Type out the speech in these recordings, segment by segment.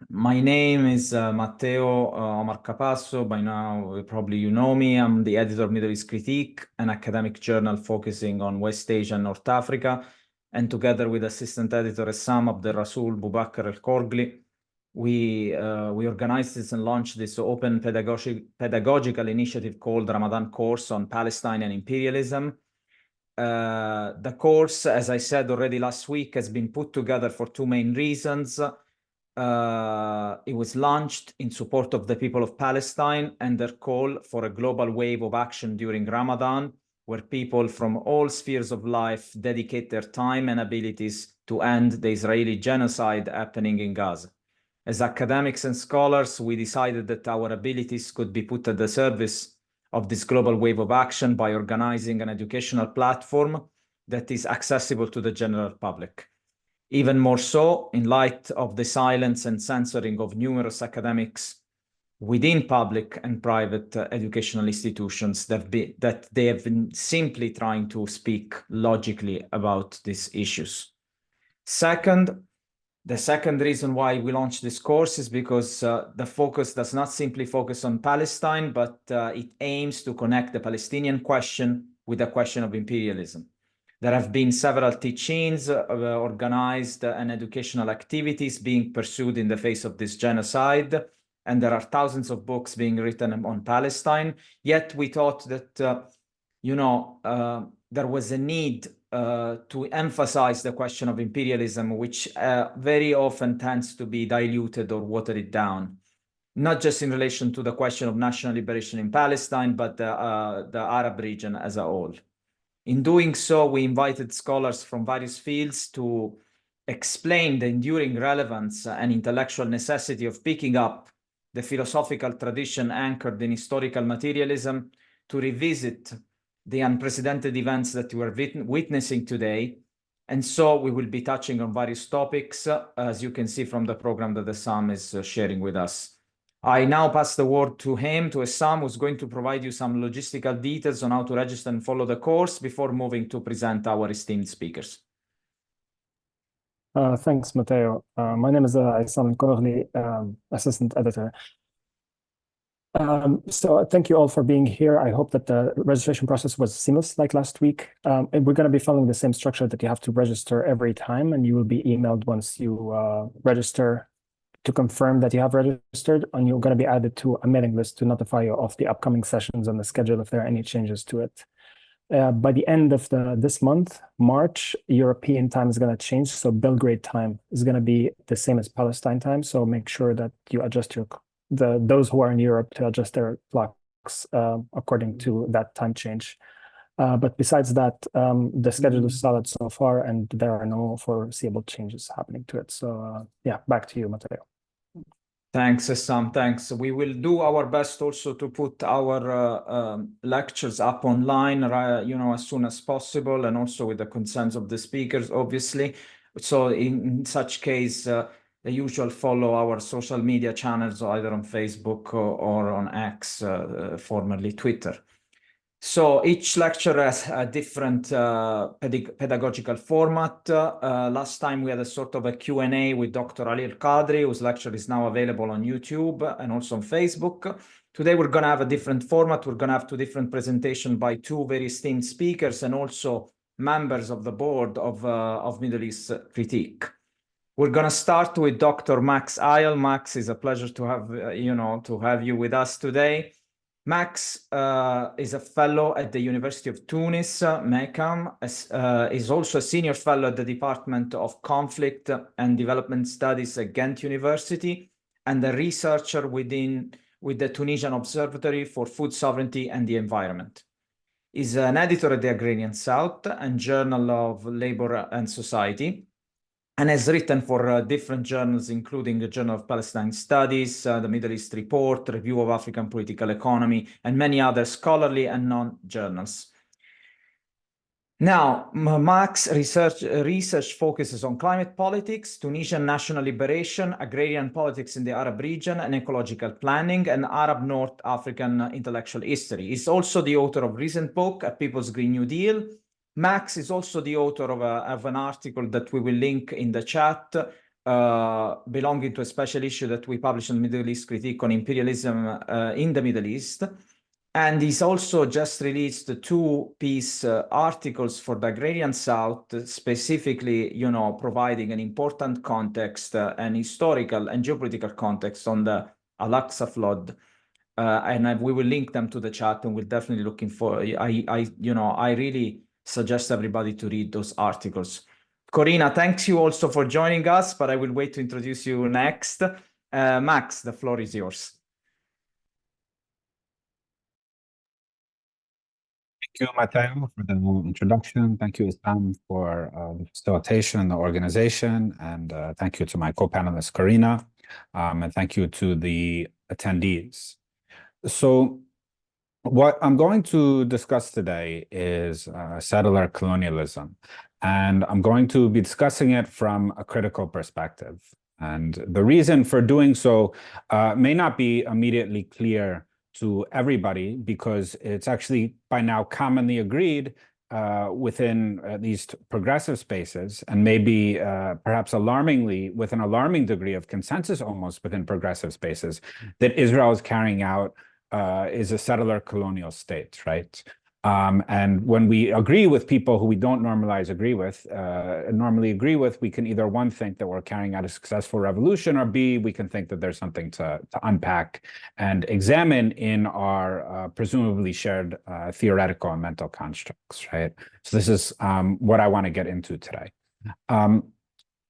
My name is Matteo Omar Capasso. By now, probably you know me. I'm the editor of Middle East Critique, an academic journal focusing on West Asia and North Africa. And together with assistant editor Essam Abdel Rasool Boubacar El Korgli, we organized this and launched this open pedagogical initiative called Ramadan Course on Palestine and Imperialism. The course, as I said already last week, has been put together for two main reasons. It was launched in support of the people of Palestine and their call for a global wave of action during Ramadan, where people from all spheres of life dedicate their time and abilities to end the Israeli genocide happening in Gaza. As academics and scholars, we decided that our abilities could be put at the service of this global wave of action by organizing an educational platform that is accessible to the general public. Even more so, in light of the silence and censoring of numerous academics within public and private educational institutions that they have been simply trying to speak logically about these issues. The second reason why we launched this course is because the focus does not simply focus on Palestine, but it aims to connect the Palestinian question with the question of imperialism. There have been several teachings, organized and educational activities being pursued in the face of this genocide, and there are thousands of books being written on Palestine. Yet we thought that, there was a need to emphasize the question of imperialism, which very often tends to be diluted or watered down, not just in relation to the question of national liberation in Palestine, but the Arab region as a whole. In doing so, we invited scholars from various fields to explain the enduring relevance and intellectual necessity of picking up the philosophical tradition anchored in historical materialism, to revisit the unprecedented events that we are witnessing today. And so we will be touching on various topics, as you can see from the program that Essam is sharing with us. I now pass the word to Essam, who's going to provide you some logistical details on how to register and follow the course before moving to present our esteemed speakers. Thanks, Matteo. My name is Essam Korogli, assistant editor. So thank you all for being here. I hope that the registration process was seamless like last week. And we're going to be following the same structure that you have to register every time, and you will be emailed once you register to confirm that you have registered, and you're going to be added to a mailing list to notify you of the upcoming sessions and the schedule if there are any changes to it. By the end of this month, March, European time is going to change. So Belgrade time is going to be the same as Palestine time. So make sure that you adjust those who are in Europe to adjust their clocks according to that time change. But besides that, the schedule is solid so far, and there are no foreseeable changes happening to it. So yeah, back to you, Matteo. Thanks, Essam. Thanks. We will do our best also to put our lectures up online, as soon as possible, and also with the consent of the speakers, obviously. So in such case, the usual follow our social media channels, either on Facebook or on X, formerly Twitter. So each lecture has a different pedagogical format. Last time we had a sort of a Q&A with Dr. Ali Al-Qadri, whose lecture is now available on YouTube and also on Facebook. Today we're going to have a different format. We're going to have two different presentations by two very esteemed speakers and also members of the board of Middle East Critique. We're going to start with Dr. Max Ayel. Max, it's a pleasure to have you with us today. Max is a fellow at the University of Tunis, Meckham, is also a senior fellow at the Department of Conflict and Development Studies at Ghent University, and a researcher with the Tunisian Observatory for Food Sovereignty and the Environment. He's an editor at the Agrarian South and Journal of Labor and Society, and has written for different journals, including the Journal of Palestine Studies, the Middle East Report, Review of African Political Economy, and many other scholarly and non-journals. Now, Max research focuses on climate politics, Tunisian national liberation, agrarian politics in the Arab region, and ecological planning, and Arab North African intellectual history. He's also the author of a recent book, A People's Green New Deal. Max is also the author of an article that we will link in the chat belonging to a special issue that we published on Middle East Critique on imperialism in the Middle East. And he's also just released 2-piece articles for the Agrarian South, specifically, providing an important context and historical and geopolitical context on the Al-Aqsa flood. And we will link them to the chat, and we're definitely looking for. I really suggest everybody to read those articles. Corina, thanks you also for joining us, but I will wait to introduce you next. Max, the floor is yours. Thank you, Matteo, for the introduction. Thank you, Islam, for the facilitation and the organization. And thank you to my co-panelist, Corina. And thank you to the attendees. So what I'm going to discuss today is settler colonialism. And I'm going to be discussing it from a critical perspective. And the reason for doing so may not be immediately clear to everybody, because it's actually by now commonly agreed within at least progressive spaces, and maybe perhaps alarmingly, with an alarming degree of consensus almost within progressive spaces, that Israel is carrying out is a settler colonial state, right? And when we agree with people who we don't normally agree with, we can either, one, think that we're carrying out a successful revolution, or B, we can think that there's something to unpack and examine in our presumably shared theoretical and mental constructs, right? So this is what I want to get into today.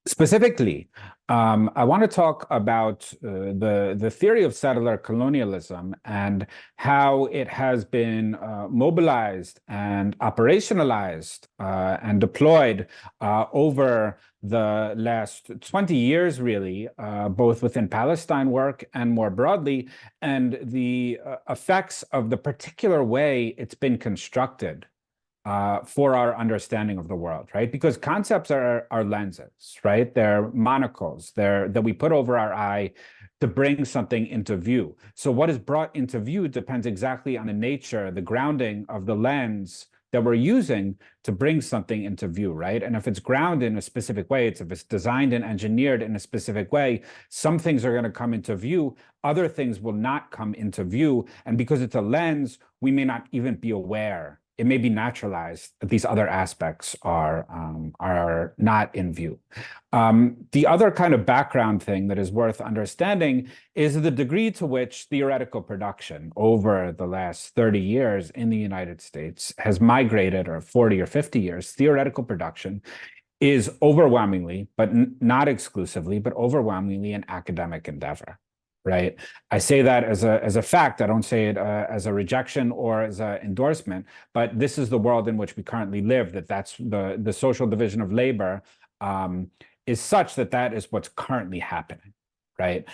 Specifically, I want to talk about the theory of settler colonialism and how it has been mobilized and operationalized and deployed over the last 20 years, really, both within Palestine work and more broadly, and the effects of the particular way it's been constructed for our understanding of the world, right? Because concepts are lenses, right? They're monocles that we put over our eye to bring something into view. So what is brought into view depends exactly on the nature, the grounding of the lens that we're using to bring something into view, right? And if it's grounded in a specific way, if it's designed and engineered in a specific way, some things are going to come into view, other things will not come into view. And because it's a lens, we may not even be aware. It may be naturalized that these other aspects are not in view. The other kind of background thing that is worth understanding is the degree to which theoretical production over the last 30 years in the United States has migrated, or 40 or 50 years, theoretical production is overwhelmingly, but not exclusively, but overwhelmingly an academic endeavor. Right. I say that as a fact. I don't say it as a rejection or as an endorsement, but this is the world in which we currently live, that's the social division of labor is such that is what's currently happening. Right.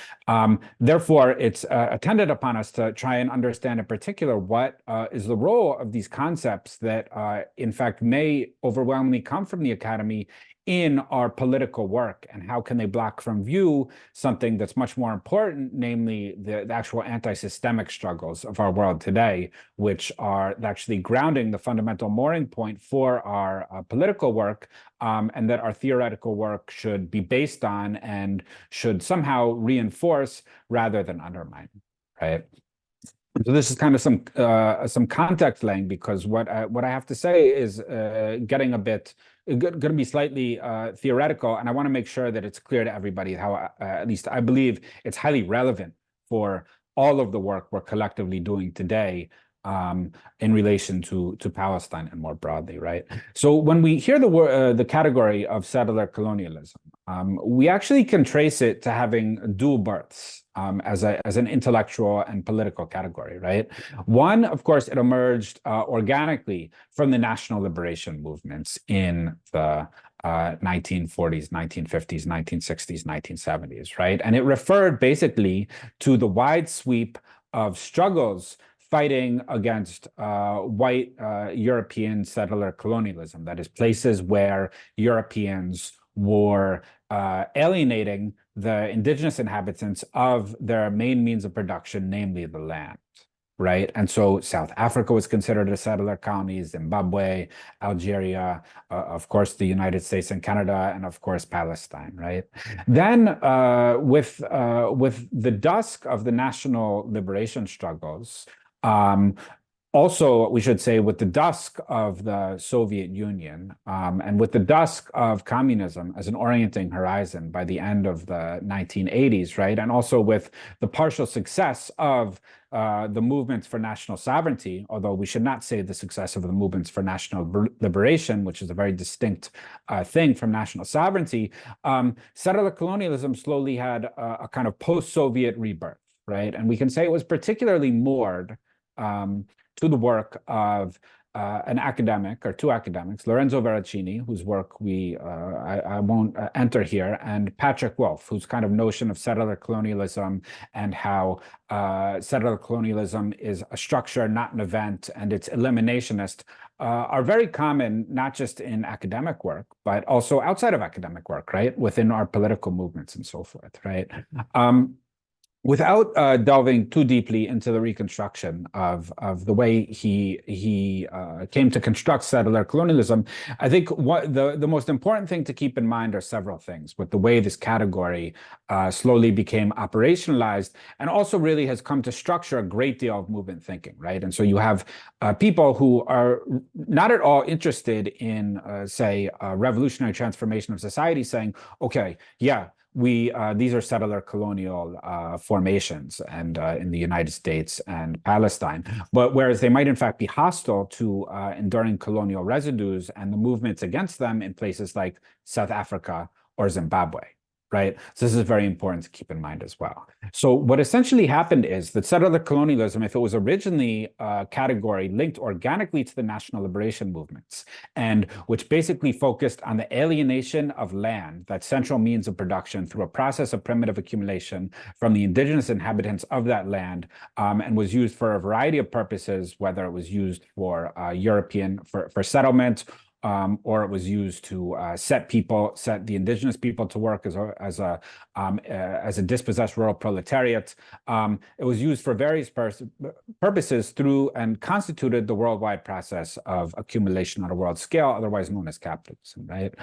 Therefore, it's attendant upon us to try and understand in particular what is the role of these concepts that, in fact, may overwhelmingly come from the academy in our political work, and how can they block from view something that's much more important, namely the actual anti-systemic struggles of our world today, which are actually grounding the fundamental mooring point for our political work, and that our theoretical work should be based on and should somehow reinforce rather than undermine, right? So this is kind of some context laying, because what I have to say is getting a bit going to be slightly theoretical, and I want to make sure that it's clear to everybody how at least I believe it's highly relevant for all of the work we're collectively doing today in relation to Palestine and more broadly, right? So when we hear the category of settler colonialism, we actually can trace it to having dual births as an intellectual and political category, right? One, of course, it emerged organically from the national liberation movements in the 1940s, 1950s, 1960s, 1970s, right? And it referred basically to the wide sweep of struggles fighting against white European settler colonialism, that is, places where Europeans were alienating the indigenous inhabitants of their main means of production, namely the land, right? And so South Africa was considered a settler colony, Zimbabwe, Algeria, of course, the United States and Canada, and of course, Palestine, right? Then with the dusk of the national liberation struggles, also, we should say, with the dusk of the Soviet Union and with the dusk of communism as an orienting horizon by the end of the 1980s, right? And also with the partial success of the movements for national sovereignty, although we should not say the success of the movements for national liberation, which is a very distinct thing from national sovereignty, settler colonialism slowly had a kind of post-Soviet rebirth, right? And we can say it was particularly moored to the work of an academic or two academics, Lorenzo Veracini, whose work I won't enter here, and Patrick Wolf, whose kind of notion of settler colonialism and how settler colonialism is a structure, not an event, and it's eliminationist, are very common, not just in academic work, but also outside of academic work, right? Within our political movements and so forth, right? Without delving too deeply into the reconstruction of the way he came to construct settler colonialism, I think the most important thing to keep in mind are several things with the way this category slowly became operationalized and also really has come to structure a great deal of movement thinking, right? And so you have people who are not at all interested in, say, a revolutionary transformation of society saying, okay, yeah, these are settler colonial formations and in the United States and Palestine. But whereas they might in fact be hostile to enduring colonial residues and the movements against them in places like South Africa or Zimbabwe, right? So this is very important to keep in mind as well. So what essentially happened is that settler colonialism, if it was originally a category linked organically to the national liberation movements, and which basically focused on the alienation of land, that central means of production, through a process of primitive accumulation from the indigenous inhabitants of that land, and was used for a variety of purposes, whether it was used for for settlement, or it was used to set the indigenous people to work as a dispossessed rural proletariat. It was used for various purposes through and constituted the worldwide process of accumulation on a world scale, otherwise known as capitalism, right?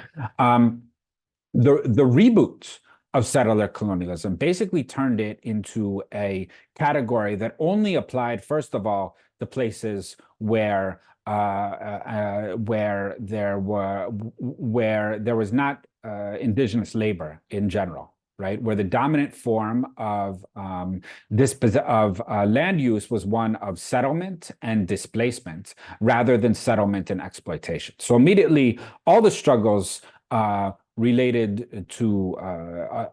The reboot of settler colonialism basically turned it into a category that only applied, first of all, to places where there was not indigenous labor in general, right? Where the dominant form of land use was one of settlement and displacement rather than settlement and exploitation. So immediately, all the struggles related to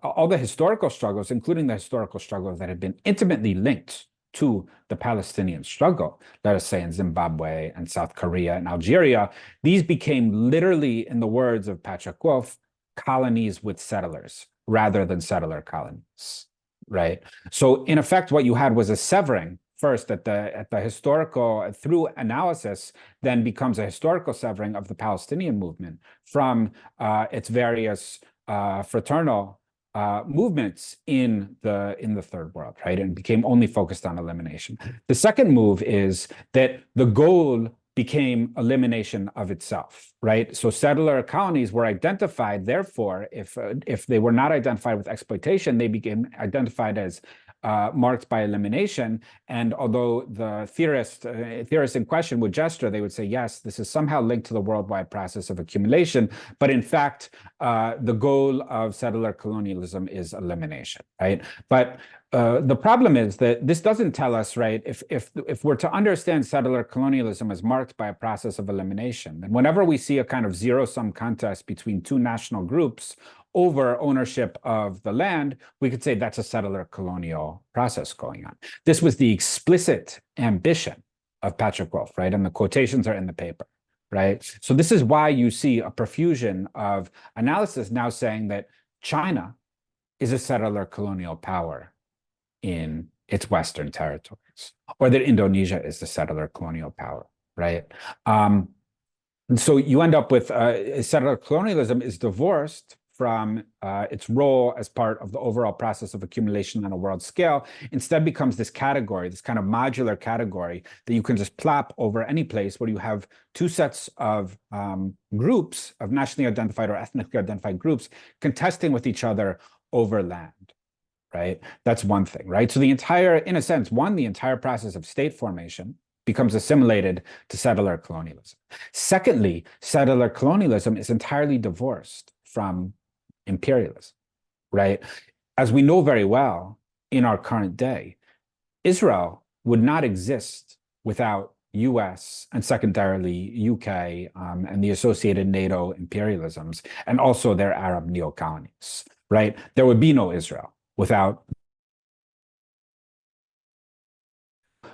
all the historical struggles, including the historical struggles that have been intimately linked to the Palestinian struggle, let us say in Zimbabwe and South Korea and Algeria, these became literally, in the words of Patrick Wolf, colonies with settlers rather than settler colonies, right? So in effect, what you had was a severing first at the historical, through analysis, then becomes a historical severing of the Palestinian movement from its various fraternal movements in the third world, right? And became only focused on elimination. The second move is that the goal became elimination of itself, right? So settler colonies were identified, therefore, if they were not identified with exploitation, they became identified as marked by elimination. And although the theorists in question would gesture, they would say, yes, this is somehow linked to the worldwide process of accumulation. But in fact, the goal of settler colonialism is elimination, right? But the problem is that this doesn't tell us, right, if we're to understand settler colonialism as marked by a process of elimination, then whenever we see a kind of zero-sum contest between two national groups over ownership of the land, we could say that's a settler colonial process going on. This was the explicit ambition of Patrick Wolf, right? And the quotations are in the paper, right? So this is why you see a profusion of analysis now saying that China is a settler colonial power in its Western territories, or that Indonesia is the settler colonial power, right? And so you end up with settler colonialism is divorced from its role as part of the overall process of accumulation on a world scale, instead becomes this category, this kind of modular category that you can just plop over any place where you have two sets of groups of nationally identified or ethnically identified groups contesting with each other over land. Right? That's one thing, right? So the entire, in a sense, the entire process of state formation becomes assimilated to settler colonialism. Secondly, settler colonialism is entirely divorced from imperialism, right? As we know very well in our current day, Israel would not exist without US and secondarily UK and the associated NATO imperialisms and also their Arab neo-colonies, right? There would be no Israel without,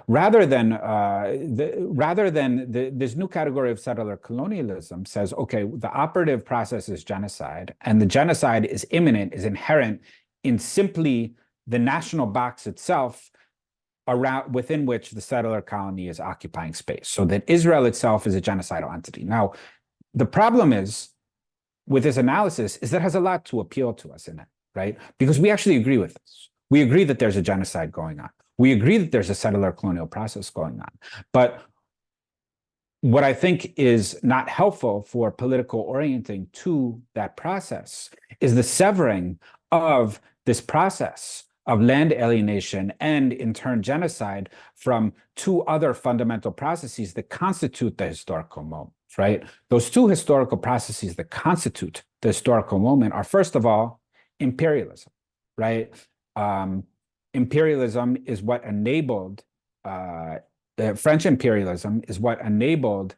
rather than this new category of settler colonialism says, okay, the operative process is genocide, and the genocide is imminent, is inherent in simply the national box itself around within which the settler colony is occupying space, so that Israel itself is a genocidal entity. Now, the problem is with this analysis is that it has a lot to appeal to us in it, right? Because we actually agree with this. We agree that there's a genocide going on. We agree that there's a settler colonial process going on. But what I think is not helpful for political orienting to that process is the severing of this process of land alienation and, in turn, genocide from two other fundamental processes that constitute the historical moment, right? Those two historical processes that constitute the historical moment are, first of all, imperialism, right? Imperialism is what enabled, French imperialism is what enabled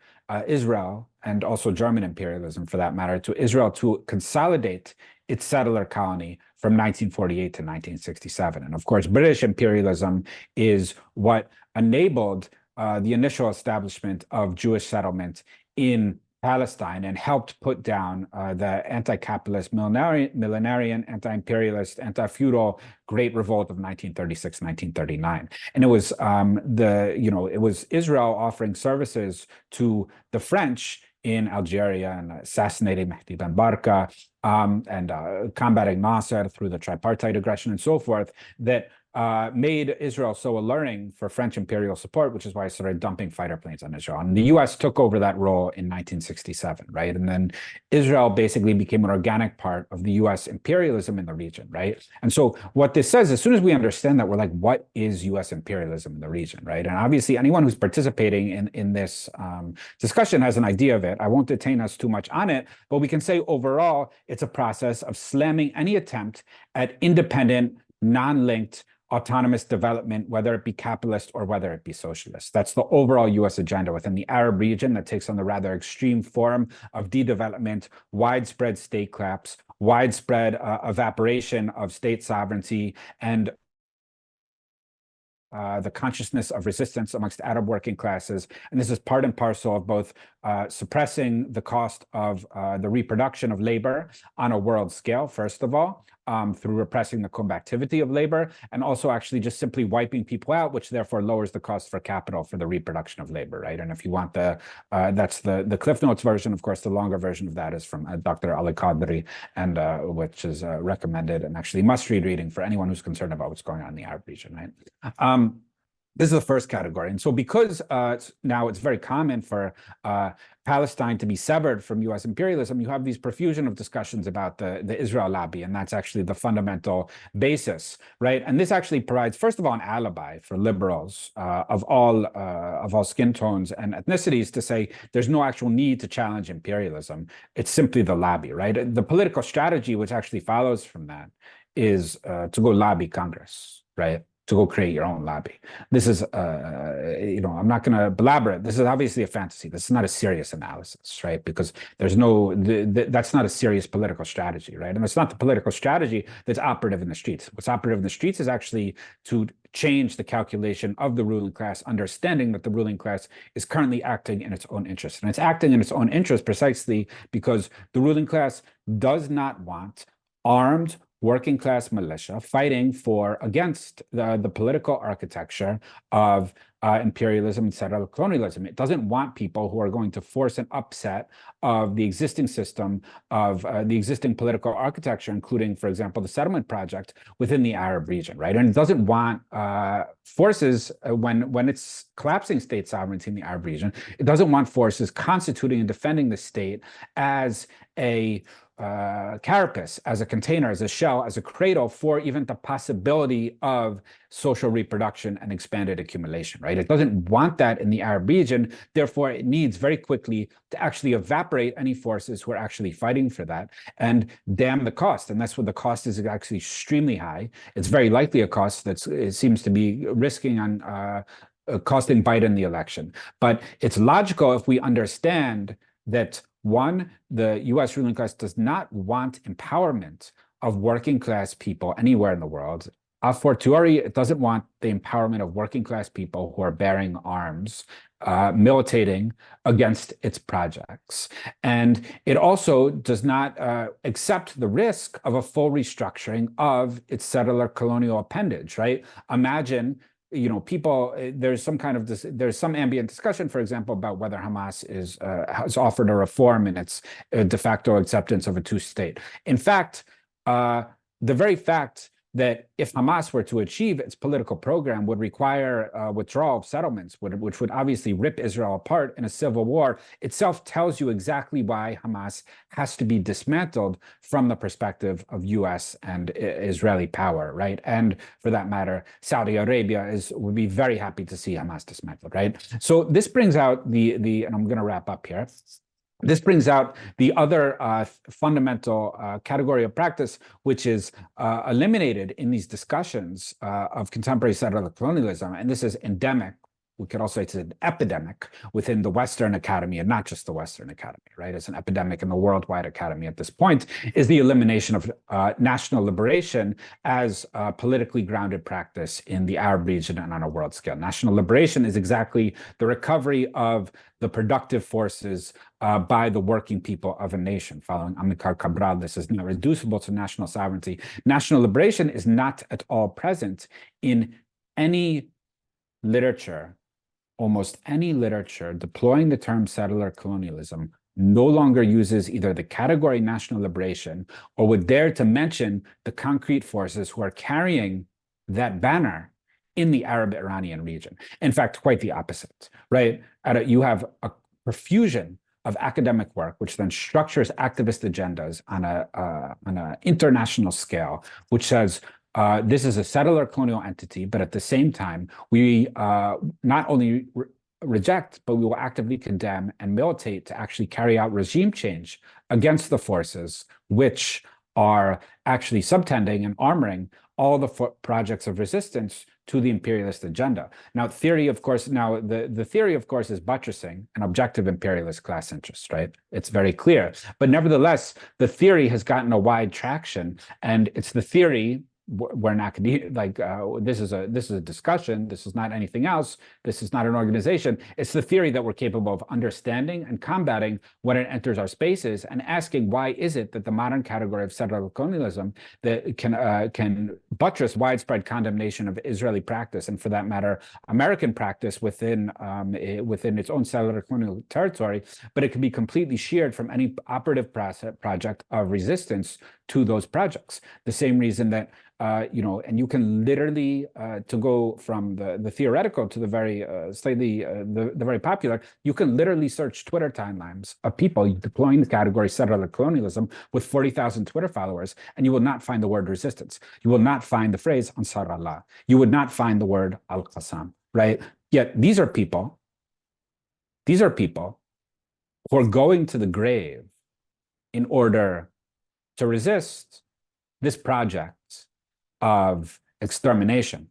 Israel, and also German imperialism for that matter, to Israel to consolidate its settler colony from 1948 to 1967. And of course, British imperialism is what enabled the initial establishment of Jewish settlement in Palestine and helped put down the anti-capitalist, millenarian, anti-imperialist, anti-feudal Great Revolt of 1936-1939. And it was it was Israel offering services to the French in Algeria and assassinating Mehdi Ben Barka and combating Nasser through the tripartite aggression and so forth, that made Israel so alluring for French imperial support, which is why I started dumping fighter planes on Israel. And the US took over that role in 1967, right? And then Israel basically became an organic part of the US imperialism in the region, right? And so what this says, as soon as we understand that, we're like, what is US imperialism in the region, right? And obviously anyone who's participating in this discussion has an idea of it. I won't detain us too much on it, but we can say overall, it's a process of slamming any attempt at independent, non-linked, autonomous development, whether it be capitalist or whether it be socialist. That's the overall US agenda within the Arab region that takes on the rather extreme form of de-development, widespread state collapse, widespread evaporation of state sovereignty, and the consciousness of resistance amongst Arab working classes. And this is part and parcel of both suppressing the cost of the reproduction of labor on a world scale, first of all, through repressing the combativity of labor, and also actually just simply wiping people out, which therefore lowers the cost for capital for the reproduction of labor, right? And if you want that's the Cliff Notes version. Of course, the longer version of that is from Dr. Ali Qadri, and which is recommended and actually must-read reading for anyone who's concerned about what's going on in the Arab region, right? This is the first category. And so because now it's very common for Palestine to be severed from US imperialism, you have these profusion of discussions about the Israel lobby, and that's actually the fundamental basis, right? And this actually provides, first of all, an alibi for liberals of all skin tones and ethnicities to say there's no actual need to challenge imperialism. It's simply the lobby, right? The political strategy which actually follows from that is to go lobby Congress, right? To go create your own lobby. This is, I'm not going to belabor it. This is obviously a fantasy. This is not a serious analysis, right? Because there's that's not a serious political strategy, right? And it's not the political strategy that's operative in the streets. What's operative in the streets is actually to change the calculation of the ruling class, understanding that the ruling class is currently acting in its own interest. And it's acting in its own interest precisely because the ruling class does not want armed working class militia fighting against the political architecture of imperialism and settler colonialism. It doesn't want people who are going to force an upset of the existing system, of the existing political architecture, including, for example, the settlement project within the Arab region, right? And it doesn't want forces, when it's collapsing state sovereignty in the Arab region, it doesn't want forces constituting and defending the state as a carapace, as a container, as a shell, as a cradle for even the possibility of social reproduction and expanded accumulation, right? It doesn't want that in the Arab region. Therefore, it needs very quickly to actually evaporate any forces who are actually fighting for that and damn the cost. And that's what the cost is, actually extremely high. It's very likely a cost that it seems to be risking on costing Biden the election. But it's logical if we understand that, one, the US ruling class does not want empowerment of working class people anywhere in the world. A fortiori, it doesn't want the empowerment of working class people who are bearing arms, militating against its projects. And it also does not accept the risk of a full restructuring of its settler colonial appendage, right? Imagine, you know, people, there's some ambient discussion, for example, about whether Hamas has offered a reform in its de facto acceptance of a two-state. In fact, the very fact that if Hamas were to achieve its political program would require withdrawal of settlements, which would obviously rip Israel apart in a civil war, itself tells you exactly why Hamas has to be dismantled from the perspective of US and Israeli power, right? And for that matter, Saudi Arabia would be very happy to see Hamas dismantled, right? So this brings out and I'm going to wrap up here. This brings out the other fundamental category of practice, which is eliminated in these discussions of contemporary settler colonialism, and this is endemic. We could also say it's an epidemic within the Western Academy, and not just the Western Academy, right? It's an epidemic in the worldwide academy at this point, is the elimination of national liberation as a politically grounded practice in the Arab region and on a world scale. National liberation is exactly the recovery of the productive forces by the working people of a nation. Following Amilcar Cabral, this is not reducible to national sovereignty. National liberation is not at all present in any literature. Almost any literature deploying the term settler colonialism no longer uses either the category national liberation or would dare to mention the concrete forces who are carrying that banner in the Arab-Iranian region. In fact, quite the opposite, right? You have a profusion of academic work, which then structures activist agendas on an international scale, which says, this is a settler colonial entity, but at the same time, we not only reject, but we will actively condemn and militate to actually carry out regime change against the forces which are actually subtending and armoring all the projects of resistance to the imperialist agenda. Now, theory, of course, the theory, of course, is buttressing an objective imperialist class interest, right? It's very clear. But nevertheless, the theory has gotten a wide traction, and it's the theory we're not like this is a discussion. This is not anything else. This is not an organization. It's the theory that we're capable of understanding and combating when it enters our spaces, and asking why is it that the modern category of settler colonialism that can buttress widespread condemnation of Israeli practice, and for that matter, American practice within its own settler colonial territory, but it can be completely sheared from any operative project of resistance to those projects. The same reason that and you can literally to go from the theoretical to the very the very popular, you can literally search Twitter timelines of people deploying the category settler colonialism with 40,000 Twitter followers, and you will not find the word resistance. You will not find the phrase Ansar Allah. You would not find the word Al-Qassam, right? Yet these are people who are going to the grave in order to resist this project of extermination,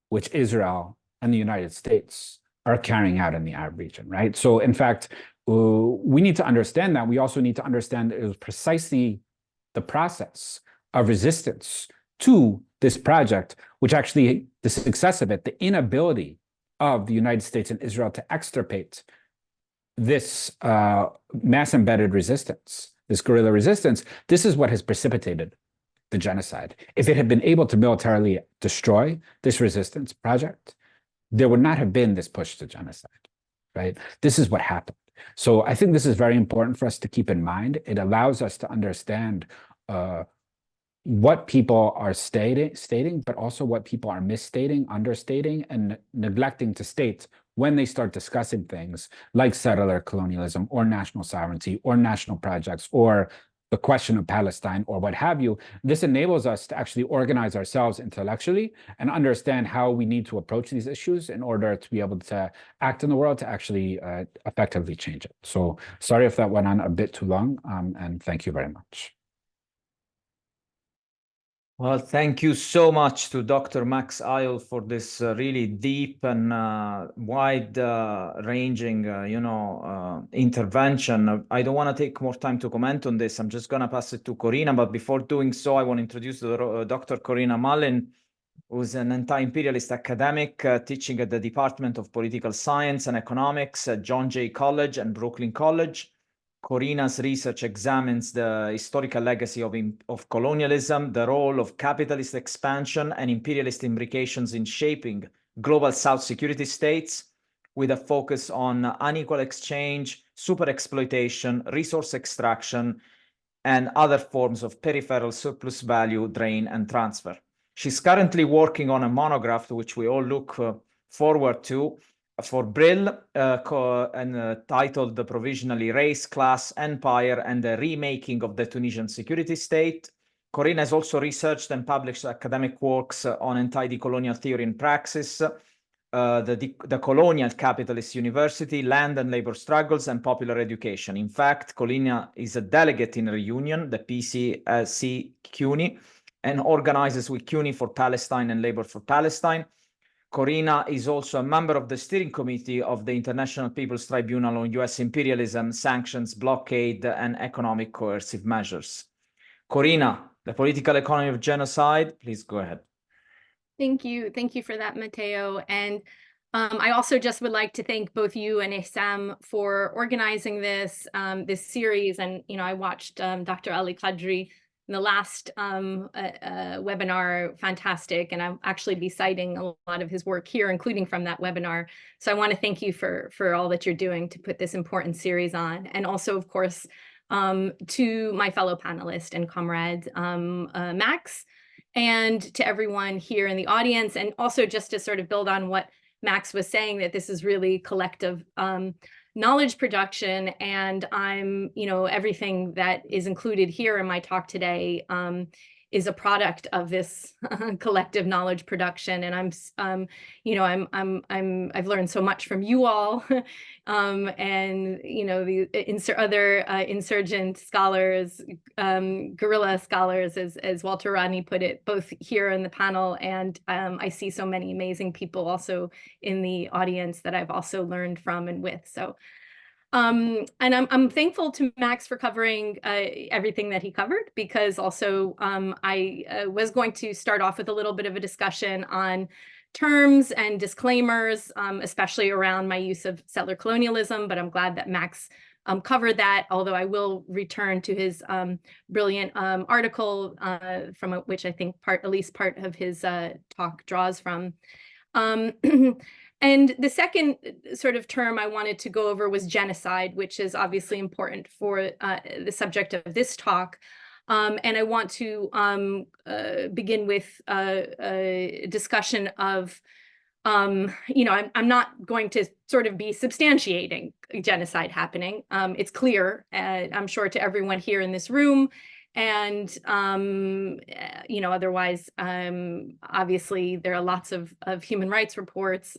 which Israel and the United States are carrying out in the Arab region, right? So, in fact, we need to understand that. We also need to understand that it was precisely the process of resistance to this project, which actually, the success of it, the inability of the United States and Israel to extirpate this mass-embedded resistance, this guerrilla resistance, this is what has precipitated the genocide. If it had been able to militarily destroy this resistance project, there would not have been this push to genocide, right? This is what happened. So I think this is very important for us to keep in mind. It allows us to understand what people are stating, but also what people are misstating, understating, and neglecting to state when they start discussing things like settler colonialism or national sovereignty or national projects or the question of Palestine or what have you. This enables us to actually organize ourselves intellectually and understand how we need to approach these issues in order to be able to act in the world to actually effectively change it. So sorry if that went on a bit too long, and thank you very much. Well, thank you so much to Dr. Max Eyl for this really deep and wide-ranging, intervention. I don't want to take more time to comment on this. I'm just going to pass it to Corina. But before doing so, I want to introduce Dr. Corinna Mullin, who's an anti-imperialist academic teaching at the Department of Political Science and Economics at John Jay College and Brooklyn College. Corinna's research examines the historical legacy of colonialism, the role of capitalist expansion and imperialist implications in shaping global South security states, with a focus on unequal exchange, super exploitation, resource extraction, and other forms of peripheral surplus value, drain, and transfer. She's currently working on a monograph, which we all look forward to, for Brill, titled provisionally Race, Class, Empire, and the Remaking of the Tunisian Security State. Corinna has also researched and published academic works on anti-decolonial theory and praxis, the Colonial Capitalist University, Land and Labor Struggles, and Popular Education. In fact, Corinna is a delegate in Reunion, the PCC CUNY, and organizes with CUNY for Palestine and Labor for Palestine. Corina is also a member of the steering committee of the International People's Tribunal on U.S. imperialism, sanctions, blockade, and economic coercive measures. Corina, the political economy of genocide, please go ahead. Thank you. Thank you for that, Matteo. And I also just would like to thank both you and Issam for organizing this series. And, I watched Dr. Ali Qadri in the last webinar, fantastic. And I'll actually be citing a lot of his work here, including from that webinar. So I want to thank you for all that you're doing to put this important series on. And also, of course, to my fellow panelist and comrade, Max, and to everyone here in the audience. And also just to sort of build on what Max was saying, that this is really collective knowledge production, and everything that is included here in my talk today is a product of this collective knowledge production. And I've learned so much from you all, and the other insurgent scholars, guerrilla scholars, as Walter Rodney put it, both here in the panel, and I see so many amazing people also in the audience that I've also learned from and with. So. And I'm thankful to Max for covering everything that he covered, because also I was going to start off with a little bit of a discussion on terms and disclaimers, especially around my use of settler colonialism, but I'm glad that Max covered that, although I will return to his brilliant article from which I think at least part of his talk draws from. And the second sort of term I wanted to go over was genocide, which is obviously important for the subject of this talk. And I want to begin with a discussion of, I'm not going to sort of be substantiating genocide happening. It's clear, I'm sure, to everyone here in this room. And, otherwise, obviously, there are lots of human rights reports,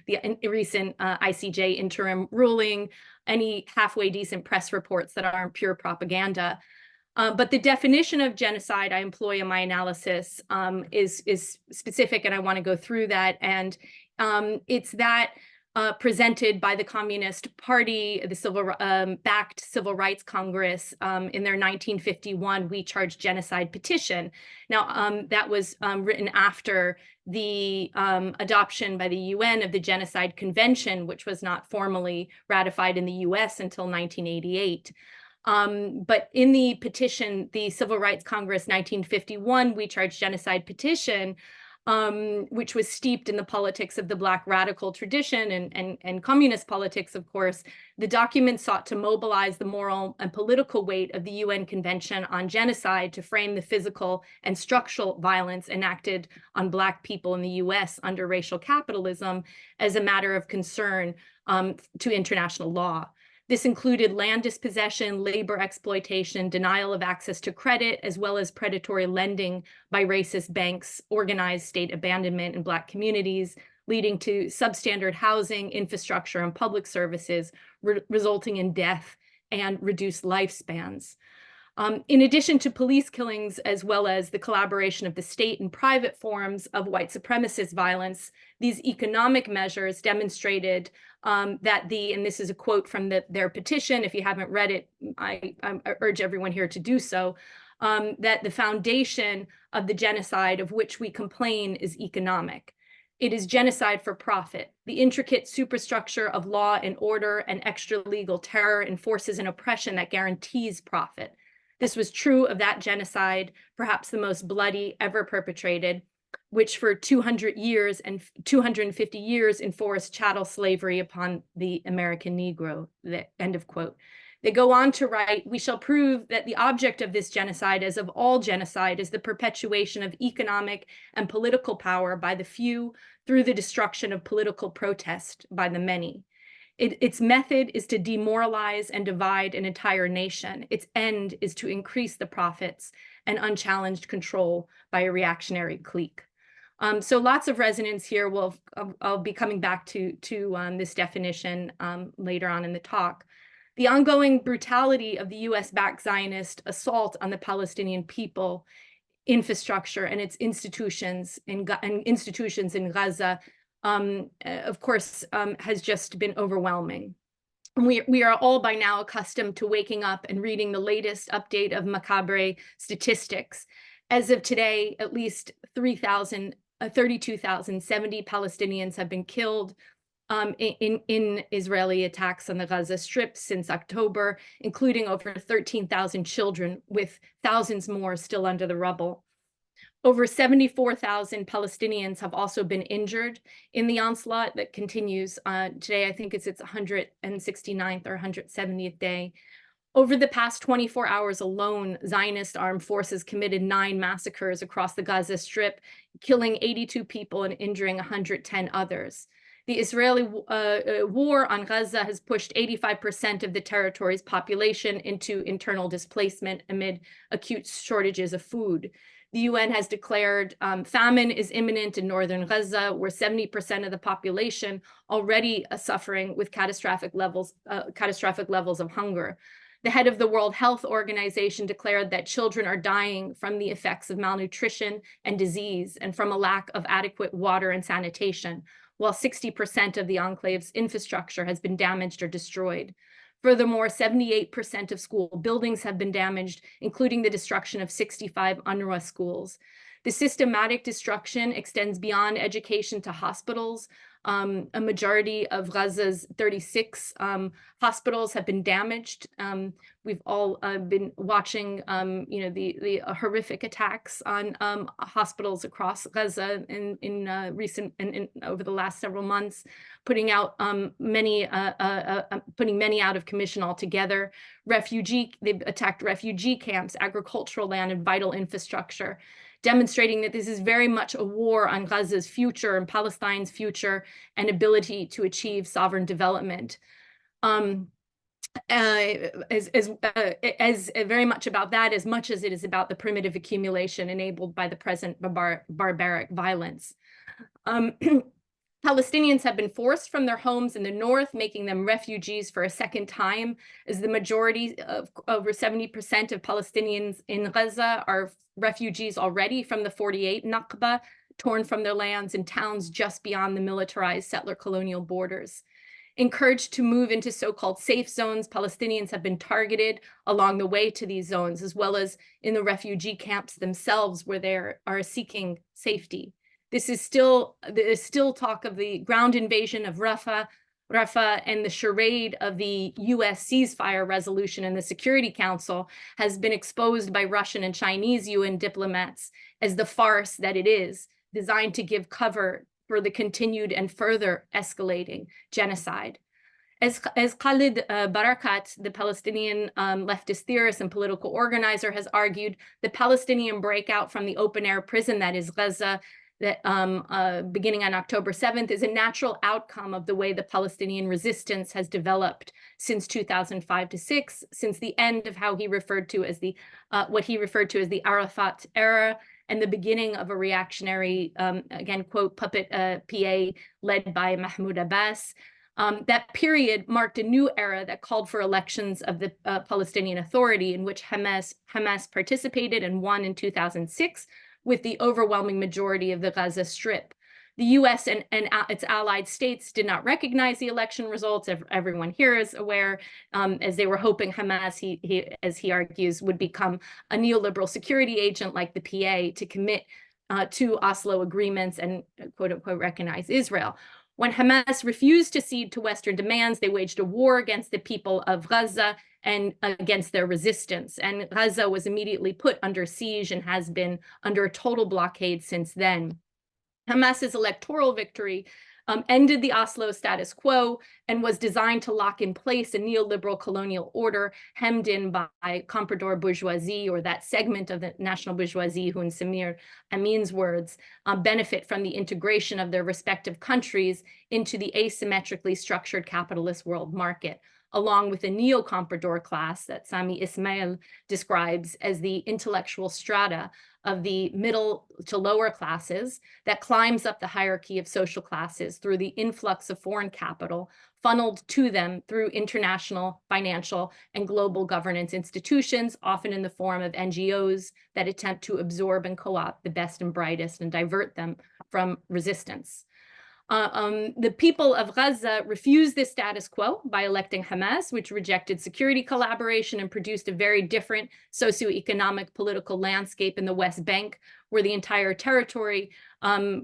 the recent ICJ interim ruling, any halfway decent press reports that aren't pure propaganda. But the definition of genocide I employ in my analysis is specific, and I want to go through that. And it's that presented by the Communist Party, the backed Civil Rights Congress, in their 1951 We Charge Genocide petition. Now, that was written after the adoption by the UN of the Genocide Convention, which was not formally ratified in the US until 1988. But in the petition, the Civil Rights Congress 1951 We Charge Genocide petition, which was steeped in the politics of the Black radical tradition and communist politics, of course. The document sought to mobilize the moral and political weight of the UN Convention on Genocide to frame the physical and structural violence enacted on Black people in the US under racial capitalism as a matter of concern to international law. This included land dispossession, labor exploitation, denial of access to credit, as well as predatory lending by racist banks, organized state abandonment in Black communities, leading to substandard housing, infrastructure, and public services, resulting in death and reduced lifespans. In addition to police killings, as well as the collaboration of the state and private forms of white supremacist violence, these economic measures demonstrated that and this is a quote from their petition, if you haven't read it, I urge everyone here to do so, that the foundation of the genocide of which we complain is economic. It is genocide for profit. The intricate superstructure of law and order and extra-legal terror enforces an oppression that guarantees profit. This was true of that genocide, perhaps the most bloody ever perpetrated, which for 200 years and 250 years enforced chattel slavery upon the American Negro, end of quote. They go on to write, we shall prove that the object of this genocide, as of all genocide, is the perpetuation of economic and political power by the few through the destruction of political protest by the many. Its method is to demoralize and divide an entire nation. Its end is to increase the profits and unchallenged control by a reactionary clique. So lots of resonance here. I'll be coming back to this definition later on in the talk. The ongoing brutality of the US-backed Zionist assault on the Palestinian people, infrastructure, and its institutions in Gaza, of course, has just been overwhelming. And we are all by now accustomed to waking up and reading the latest update of macabre statistics. As of today, at least 32,070 Palestinians have been killed in Israeli attacks on the Gaza Strip since October, including over 13,000 children, with thousands more still under the rubble. Over 74,000 Palestinians have also been injured in the onslaught that continues today. I think it's its 169th or 170th day. Over the past 24 hours alone, Zionist armed forces committed 9 massacres across the Gaza Strip, killing 82 people and injuring 110 others. The Israeli war on Gaza has pushed 85% of the territory's population into internal displacement amid acute shortages of food. The UN has declared famine is imminent in northern Gaza, where 70% of the population already suffering with catastrophic levels of hunger. The head of the World Health Organization declared that children are dying from the effects of malnutrition and disease and from a lack of adequate water and sanitation, while 60% of the enclave's infrastructure has been damaged or destroyed. Furthermore, 78% of school buildings have been damaged, including the destruction of 65 UNRWA schools. The systematic destruction extends beyond education to hospitals. A majority of Gaza's 36 hospitals have been damaged. We've all been watching, the horrific attacks on hospitals across Gaza over the last several months, putting many out of commission altogether. They've attacked refugee camps, agricultural land, and vital infrastructure, demonstrating that this is very much a war on Gaza's future and Palestine's future and ability to achieve sovereign development. As very much about that, as much as it is about the primitive accumulation enabled by the present barbaric violence. Palestinians have been forced from their homes in the north, making them refugees for a second time, as the majority of over 70% of Palestinians in Gaza are refugees already from the 48 Nakba, torn from their lands in towns just beyond the militarized settler colonial borders. Encouraged to move into so-called safe zones, Palestinians have been targeted along the way to these zones, as well as in the refugee camps themselves, where they are seeking safety. There is still talk of the ground invasion of Rafah, and the charade of the US ceasefire resolution in the Security Council has been exposed by Russian and Chinese UN diplomats as the farce that it is. designed to give cover for the continued and further escalating genocide. As Khalid Barakat, the Palestinian leftist theorist and political organizer, has argued, the Palestinian breakout from the open-air prison that is Gaza, that beginning on October 7th, is a natural outcome of the way the Palestinian resistance has developed since 2005 to 6, since the end of how he referred to as the what he referred to as the Arafat era, and the beginning of a reactionary, again, quote, puppet PA led by Mahmoud Abbas. That period marked a new era that called for elections of the Palestinian Authority, in which Hamas participated and won in 2006 with the overwhelming majority of the Gaza Strip. The US and its allied states did not recognize the election results. Everyone here is aware, as they were hoping Hamas, as he argues, would become a neoliberal security agent like the PA to commit to Oslo agreements and quote unquote recognize Israel. When Hamas refused to cede to Western demands, they waged a war against the people of Gaza and against their resistance. And Gaza was immediately put under siege and has been under a total blockade since then. Hamas's electoral victory ended the Oslo status quo and was designed to lock in place a neoliberal colonial order hemmed in by comprador bourgeoisie, or that segment of the national bourgeoisie who, in Samir Amin's words, benefit from the integration of their respective countries into the asymmetrically structured capitalist world market, along with a neo-comprador class that Sami Ismail describes as the intellectual strata of the middle to lower classes that climbs up the hierarchy of social classes through the influx of foreign capital funneled to them through international, financial, and global governance institutions, often in the form of NGOs that attempt to absorb and co-opt the best and brightest and divert them from resistance. The people of Gaza refused this status quo by electing Hamas, which rejected security collaboration and produced a very different socioeconomic political landscape in the West Bank, where the entire territory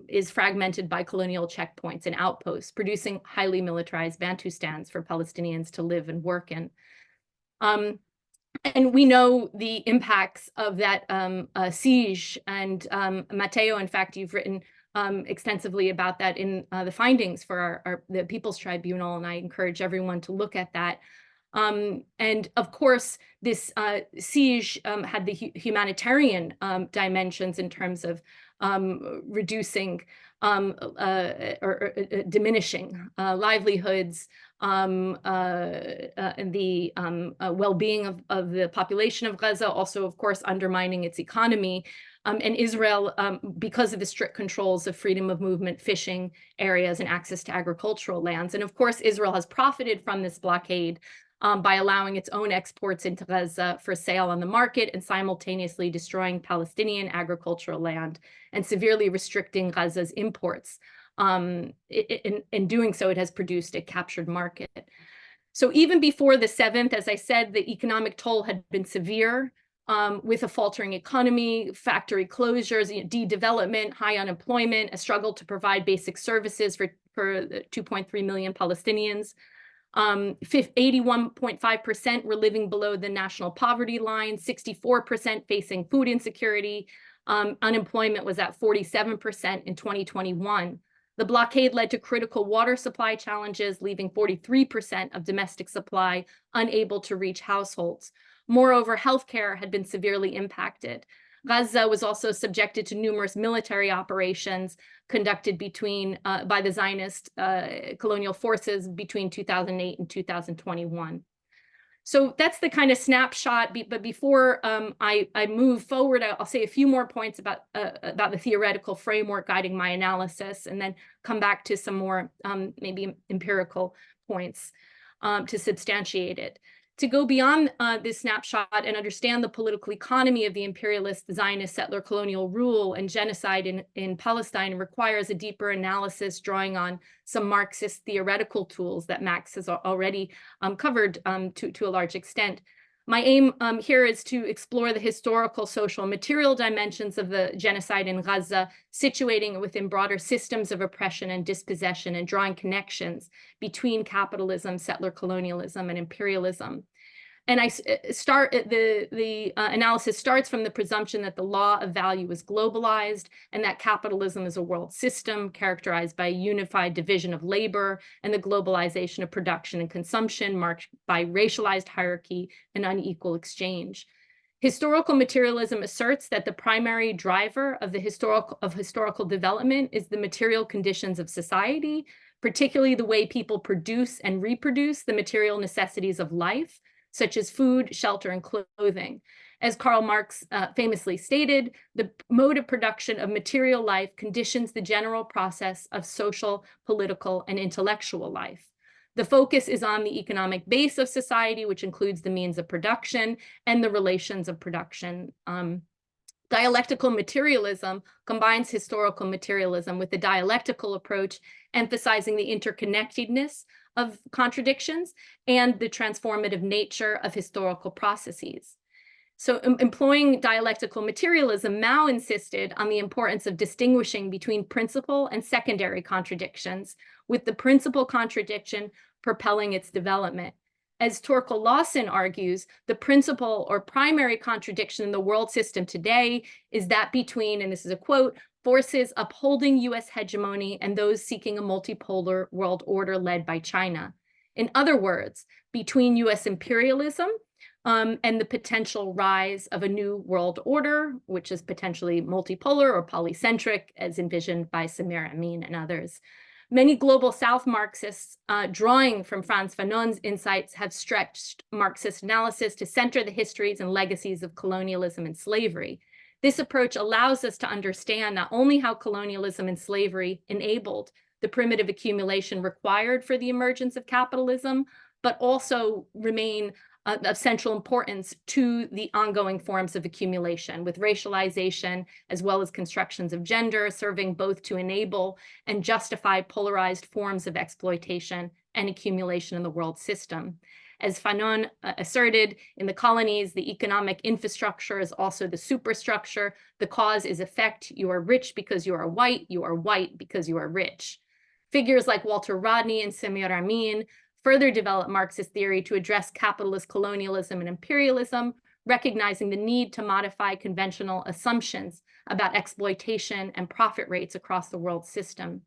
is fragmented by colonial checkpoints and outposts, producing highly militarized Bantustans for Palestinians to live and work in. And we know the impacts of that siege. And Matteo, in fact, you've written extensively about that in the findings for the People's Tribunal, and I encourage everyone to look at that. And of course, this siege had the humanitarian dimensions in terms of reducing or diminishing livelihoods, and the well-being of the population of Gaza, also, of course, undermining its economy. And Israel, because of the strict controls of freedom of movement, fishing areas, and access to agricultural lands. And of course, Israel has profited from this blockade by allowing its own exports into Gaza for sale on the market and simultaneously destroying Palestinian agricultural land and severely restricting Gaza's imports. In doing so, it has produced a captured market. So even before the 7th, as I said, the economic toll had been severe, with a faltering economy, factory closures, de-development, high unemployment, a struggle to provide basic services for 2.3 million Palestinians. 81.5% were living below the national poverty line, 64% facing food insecurity. Unemployment was at 47% in 2021. The blockade led to critical water supply challenges, leaving 43% of domestic supply unable to reach households. Moreover, healthcare had been severely impacted. Gaza was also subjected to numerous military operations conducted by the Zionist colonial forces between 2008 and 2021. So that's the kind of snapshot. But before I move forward, I'll say a few more points about the theoretical framework guiding my analysis, and then come back to some more maybe empirical points to substantiate it. To go beyond this snapshot and understand the political economy of the imperialist Zionist settler colonial rule and genocide in Palestine requires a deeper analysis drawing on some Marxist theoretical tools that Max has already covered to a large extent. My aim here is to explore the historical, social, and material dimensions of the genocide in Gaza, situating it within broader systems of oppression and dispossession, and drawing connections between capitalism, settler colonialism, and imperialism. And the analysis starts from the presumption that the law of value is globalized and that capitalism is a world system characterized by a unified division of labor and the globalization of production and consumption marked by racialized hierarchy and unequal exchange. Historical materialism asserts that the primary driver of historical development is the material conditions of society, particularly the way people produce and reproduce the material necessities of life, such as food, shelter, and clothing. As Karl Marx famously stated, the mode of production of material life conditions the general process of social, political, and intellectual life. The focus is on the economic base of society, which includes the means of production and the relations of production. Dialectical materialism combines historical materialism with the dialectical approach, emphasizing the interconnectedness of contradictions and the transformative nature of historical processes. So employing dialectical materialism, Mao insisted on the importance of distinguishing between principal and secondary contradictions, with the principal contradiction propelling its development. As Torkel Lawson argues, the principal or primary contradiction in the world system today is that between, and this is a quote, forces upholding US hegemony and those seeking a multipolar world order led by China. In other words, between US imperialism and the potential rise of a new world order, which is potentially multipolar or polycentric, as envisioned by Samir Amin and others. Many global South Marxists, drawing from Frantz Fanon's insights, have stretched Marxist analysis to center the histories and legacies of colonialism and slavery. This approach allows us to understand not only how colonialism and slavery enabled the primitive accumulation required for the emergence of capitalism, but also remain of central importance to the ongoing forms of accumulation, with racialization as well as constructions of gender serving both to enable and justify polarized forms of exploitation and accumulation in the world system. As Fanon asserted, in the colonies, the economic infrastructure is also the superstructure. The cause is effect. You are rich because you are white because you are rich. Figures like Walter Rodney and Samir Amin further developed Marxist theory to address capitalist colonialism and imperialism, recognizing the need to modify conventional assumptions about exploitation and profit rates across the world system.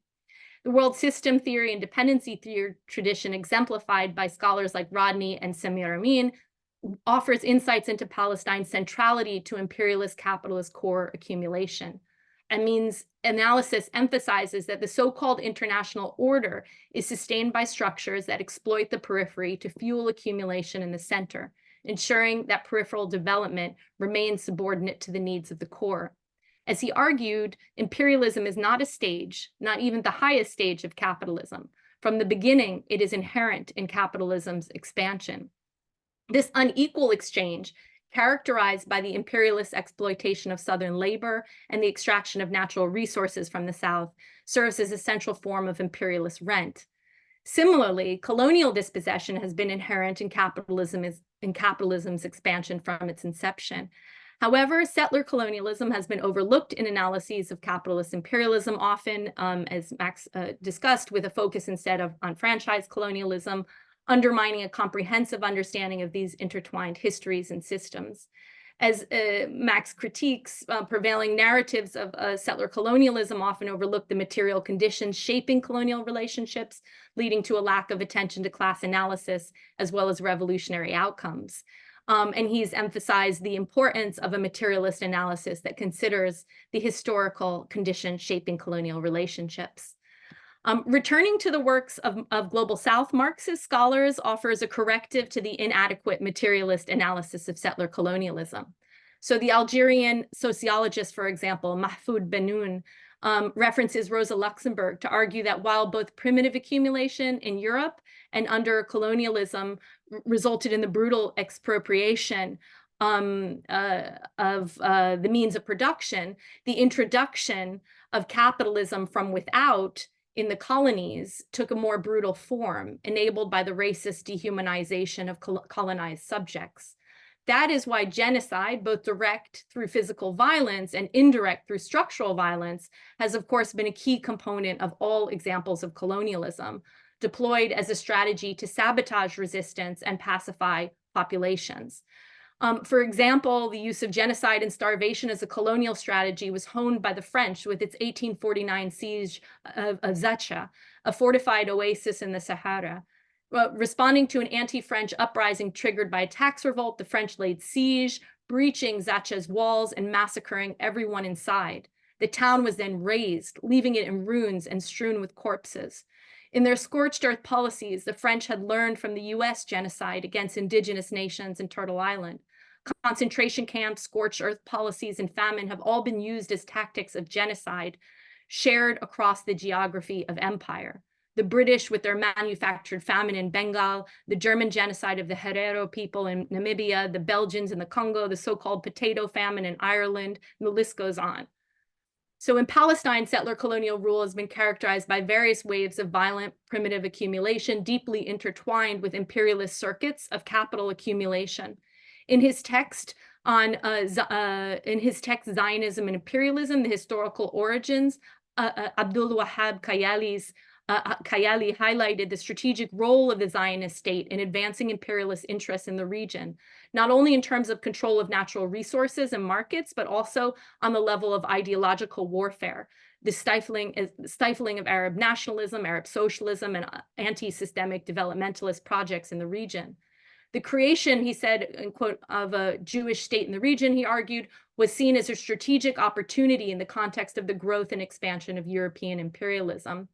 The world system theory and dependency theory tradition, exemplified by scholars like Rodney and Samir Amin, offers insights into Palestine's centrality to imperialist capitalist core accumulation. Amin's analysis emphasizes that the so-called international order is sustained by structures that exploit the periphery to fuel accumulation in the center, ensuring that peripheral development remains subordinate to the needs of the core. As he argued, imperialism is not a stage, not even the highest stage of capitalism. From the beginning, it is inherent in capitalism's expansion. This unequal exchange, characterized by the imperialist exploitation of Southern labor and the extraction of natural resources from the South, serves as a central form of imperialist rent. Similarly, colonial dispossession has been inherent in capitalism's expansion from its inception. However, settler colonialism has been overlooked in analyses of capitalist imperialism, often, as Max discussed, with a focus instead on franchise colonialism, undermining a comprehensive understanding of these intertwined histories and systems. As Max critiques, prevailing narratives of settler colonialism often overlook the material conditions shaping colonial relationships, leading to a lack of attention to class analysis as well as revolutionary outcomes. And he's emphasized the importance of a materialist analysis that considers the historical conditions shaping colonial relationships. Returning to the works of Global South Marxist scholars offers a corrective to the inadequate materialist analysis of settler colonialism. So the Algerian sociologist, for example, Mahfoud Bennoun, references Rosa Luxemburg to argue that while both primitive accumulation in Europe and under colonialism resulted in the brutal expropriation of the means of production, the introduction of capitalism from without in the colonies took a more brutal form, enabled by the racist dehumanization of colonized subjects. That is why genocide, both direct through physical violence and indirect through structural violence, has of course been a key component of all examples of colonialism, deployed as a strategy to sabotage resistance and pacify populations. For example, the use of genocide and starvation as a colonial strategy was honed by the French with its 1849 siege of Zacha, a fortified oasis in the Sahara. Responding to an anti-French uprising triggered by a tax revolt, the French laid siege, breaching Zacha's walls and massacring everyone inside. The town was then razed, leaving it in ruins and strewn with corpses. In their scorched earth policies, the French had learned from the US genocide against indigenous nations in Turtle Island. Concentration camps, scorched earth policies, and famine have all been used as tactics of genocide shared across the geography of empire. The British with their manufactured famine in Bengal, the German genocide of the Herero people in Namibia, the Belgians in the Congo, the so-called potato famine in Ireland, and the list goes on. So in Palestine, settler colonial rule has been characterized by various waves of violent primitive accumulation, deeply intertwined with imperialist circuits of capital accumulation. In his text Zionism and Imperialism, the Historical Origins, Abdul Wahab Kayali highlighted the strategic role of the Zionist state in advancing imperialist interests in the region, not only in terms of control of natural resources and markets, but also on the level of ideological warfare, the stifling of Arab nationalism, Arab socialism, and anti-systemic developmentalist projects in the region. The creation, he said, in quote, of a Jewish state in the region, he argued, was seen as a strategic opportunity in the context of the growth and expansion of European imperialism.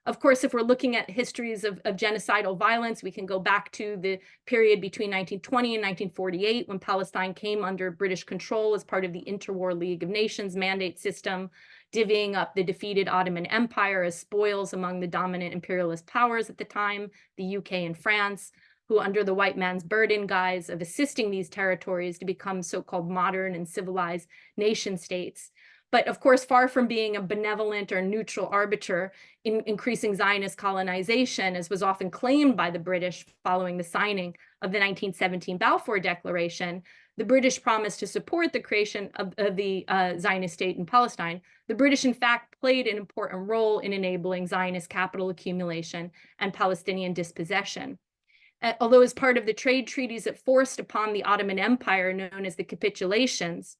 Of course, if we're looking at histories of genocidal violence, we can go back to the period between 1920 and 1948, when Palestine came under British control as part of the Interwar League of Nations mandate system, divvying up the defeated Ottoman Empire as spoils among the dominant imperialist powers at the time, the UK and France, who under the white man's burden guise of assisting these territories to become so-called modern and civilized nation states. But of course, far from being a benevolent or neutral arbiter in increasing Zionist colonization, as was often claimed by the British following the signing of the 1917 Balfour Declaration, the British promised to support the creation of the Zionist state in Palestine. The British, in fact, played an important role in enabling Zionist capital accumulation and Palestinian dispossession. Although as part of the trade treaties that forced upon the Ottoman Empire, known as the capitulations,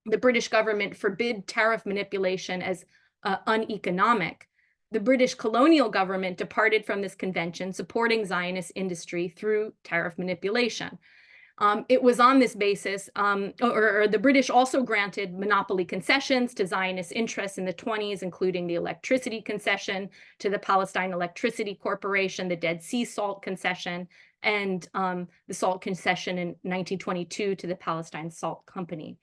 the British government forbid tariff manipulation as uneconomic. The British colonial government departed from this convention, supporting Zionist industry through tariff manipulation. It was on this basis, or the British also granted monopoly concessions to Zionist interests in the 1920s, including the electricity concession to the Palestine Electricity Corporation, the Dead Sea Salt concession, and the salt concession in 1922 to the Palestine Salt Company.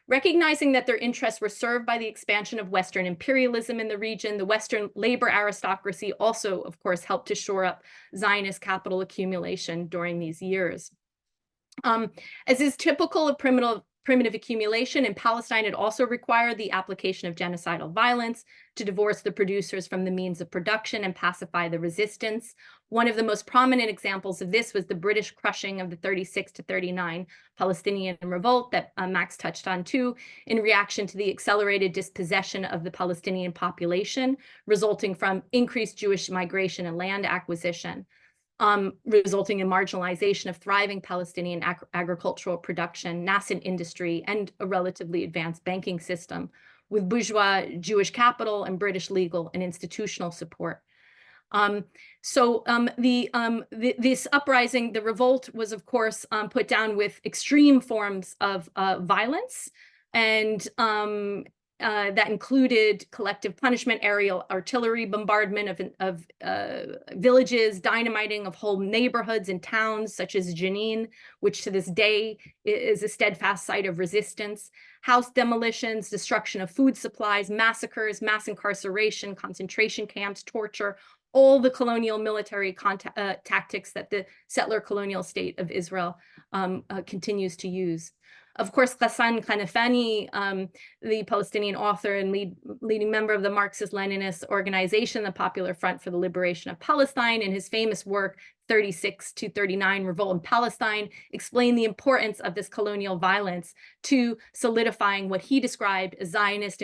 Recognizing that their interests were served by the expansion of Western imperialism in the region, the Western labor aristocracy also, of course, helped to shore up Zionist capital accumulation during these years. As is typical of primitive accumulation in Palestine, it also required the application of genocidal violence to divorce the producers from the means of production and pacify the resistance. One of the most prominent examples of this was the British crushing of the 36 to 39 Palestinian revolt that Max touched on too, in reaction to the accelerated dispossession of the Palestinian population, resulting from increased Jewish migration and land acquisition. Resulting in marginalization of thriving Palestinian agricultural production, nascent industry, and a relatively advanced banking system with bourgeois Jewish capital and British legal and institutional support. This uprising, the revolt, was of course put down with extreme forms of violence, and that included collective punishment, aerial artillery bombardment of villages, dynamiting of whole neighborhoods and towns such as Jenin, which to this day is a steadfast site of resistance, house demolitions, destruction of food supplies, massacres, mass incarceration, concentration camps, torture, all the colonial military tactics that the settler colonial state of Israel continues to use. Of course, Ghassan Kanafani, the Palestinian author and leading member of the Marxist-Leninist organization, the Popular Front for the Liberation of Palestine, in his famous work, 36 to 39 Revolt in Palestine, explained the importance of this colonial violence to solidifying what he described as the Zionist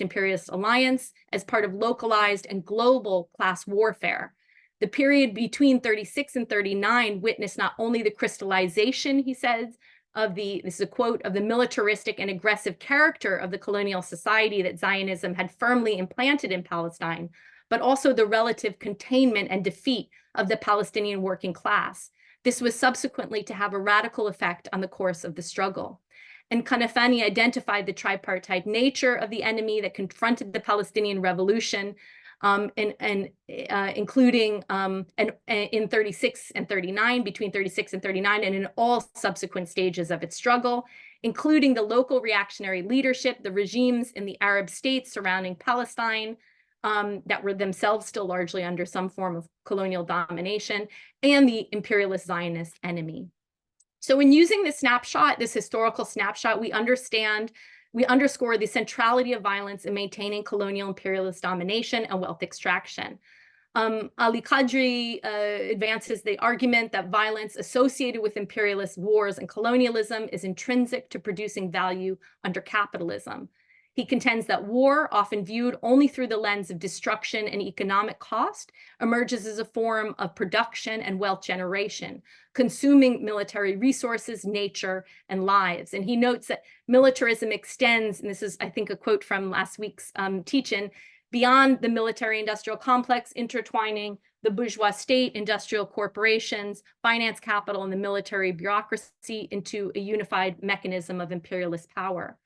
Imperialist Alliance as part of localized and global class warfare The period between 36 and 39 witnessed not only the crystallization, he says, of this is a quote, of the militaristic and aggressive character of the colonial society that Zionism had firmly implanted in Palestine, but also the relative containment and defeat of the Palestinian working class. This was subsequently to have a radical effect on the course of the struggle. And Kanafani identified the tripartite nature of the enemy that confronted the Palestinian revolution, including in 36 and 39, between 36 and 39, and in all subsequent stages of its struggle, including the local reactionary leadership, the regimes in the Arab states surrounding Palestine, that were themselves still largely under some form of colonial domination, and the imperialist Zionist enemy. So in using this snapshot, this historical snapshot, we underscore the centrality of violence in maintaining colonial imperialist domination and wealth extraction. Ali Qadri advances the argument that violence associated with imperialist wars and colonialism is intrinsic to producing value under capitalism. He contends that war, often viewed only through the lens of destruction and economic cost, emerges as a form of production and wealth generation, consuming military resources, nature, and lives. And he notes that militarism extends, and this is, I think, a quote from last week's teach-in, beyond the military-industrial complex, intertwining the bourgeois state, industrial corporations, finance capital, and the military bureaucracy into a unified mechanism of imperialist power.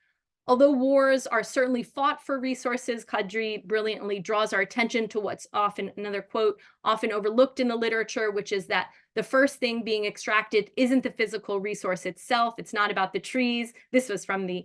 Although wars are certainly fought for resources, Qadri brilliantly draws our attention to what's often, another quote, often overlooked in the literature, which is that the first thing being extracted isn't the physical resource itself. It's not about the trees. This was from the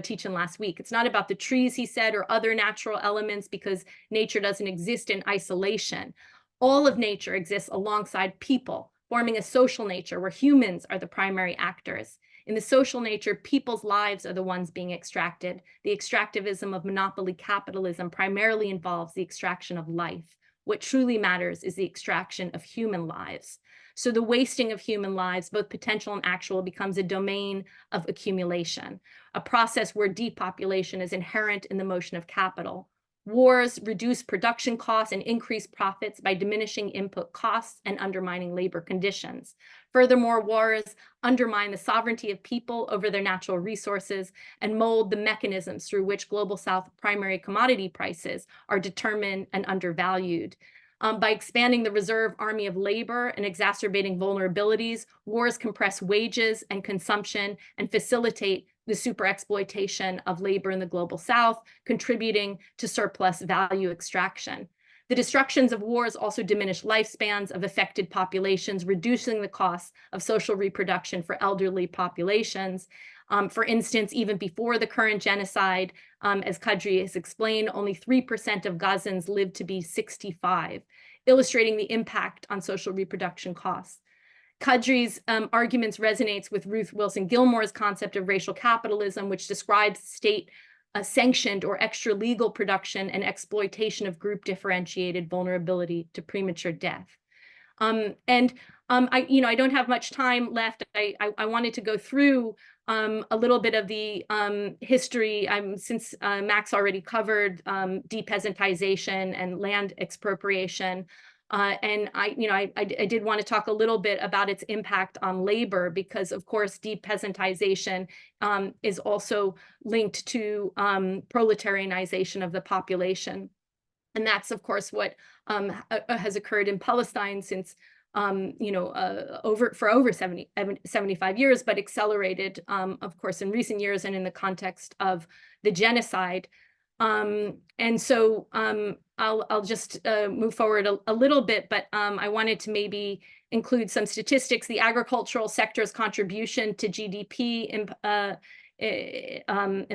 teach-in last week. It's not about the trees, he said, or other natural elements, because nature doesn't exist in isolation. All of nature exists alongside people, forming a social nature where humans are the primary actors. In the social nature, people's lives are the ones being extracted. The extractivism of monopoly capitalism primarily involves the extraction of life. What truly matters is the extraction of human lives. So the wasting of human lives, both potential and actual, becomes a domain of accumulation, a process where depopulation is inherent in the motion of capital. Wars reduce production costs and increase profits by diminishing input costs and undermining labor conditions. Furthermore, wars undermine the sovereignty of people over their natural resources and mold the mechanisms through which Global South primary commodity prices are determined and undervalued. By expanding the reserve army of labor and exacerbating vulnerabilities, wars compress wages and consumption and facilitate the superexploitation of labor in the Global South, contributing to surplus value extraction. The destructions of wars also diminish lifespans of affected populations, reducing the costs of social reproduction for elderly populations. For instance, even before the current genocide, as Qadri has explained, only 3% of Gazans lived to be 65, illustrating the impact on social reproduction costs. Qadri's arguments resonates with Ruth Wilson Gilmore's concept of racial capitalism, which describes state sanctioned or extra-legal production and exploitation of group differentiated vulnerability to premature death. I don't have much time left. I wanted to go through a little bit of the history, since Max already covered depeasantization and land expropriation. And I did want to talk a little bit about its impact on labor, because of course depeasantization is also linked to proletarianization of the population. And that's of course what has occurred in Palestine since over 75 years, but accelerated of course in recent years and in the context of the genocide. And so I'll just move forward a little bit, but I wanted to maybe include some statistics. The agricultural sector's contribution to GDP in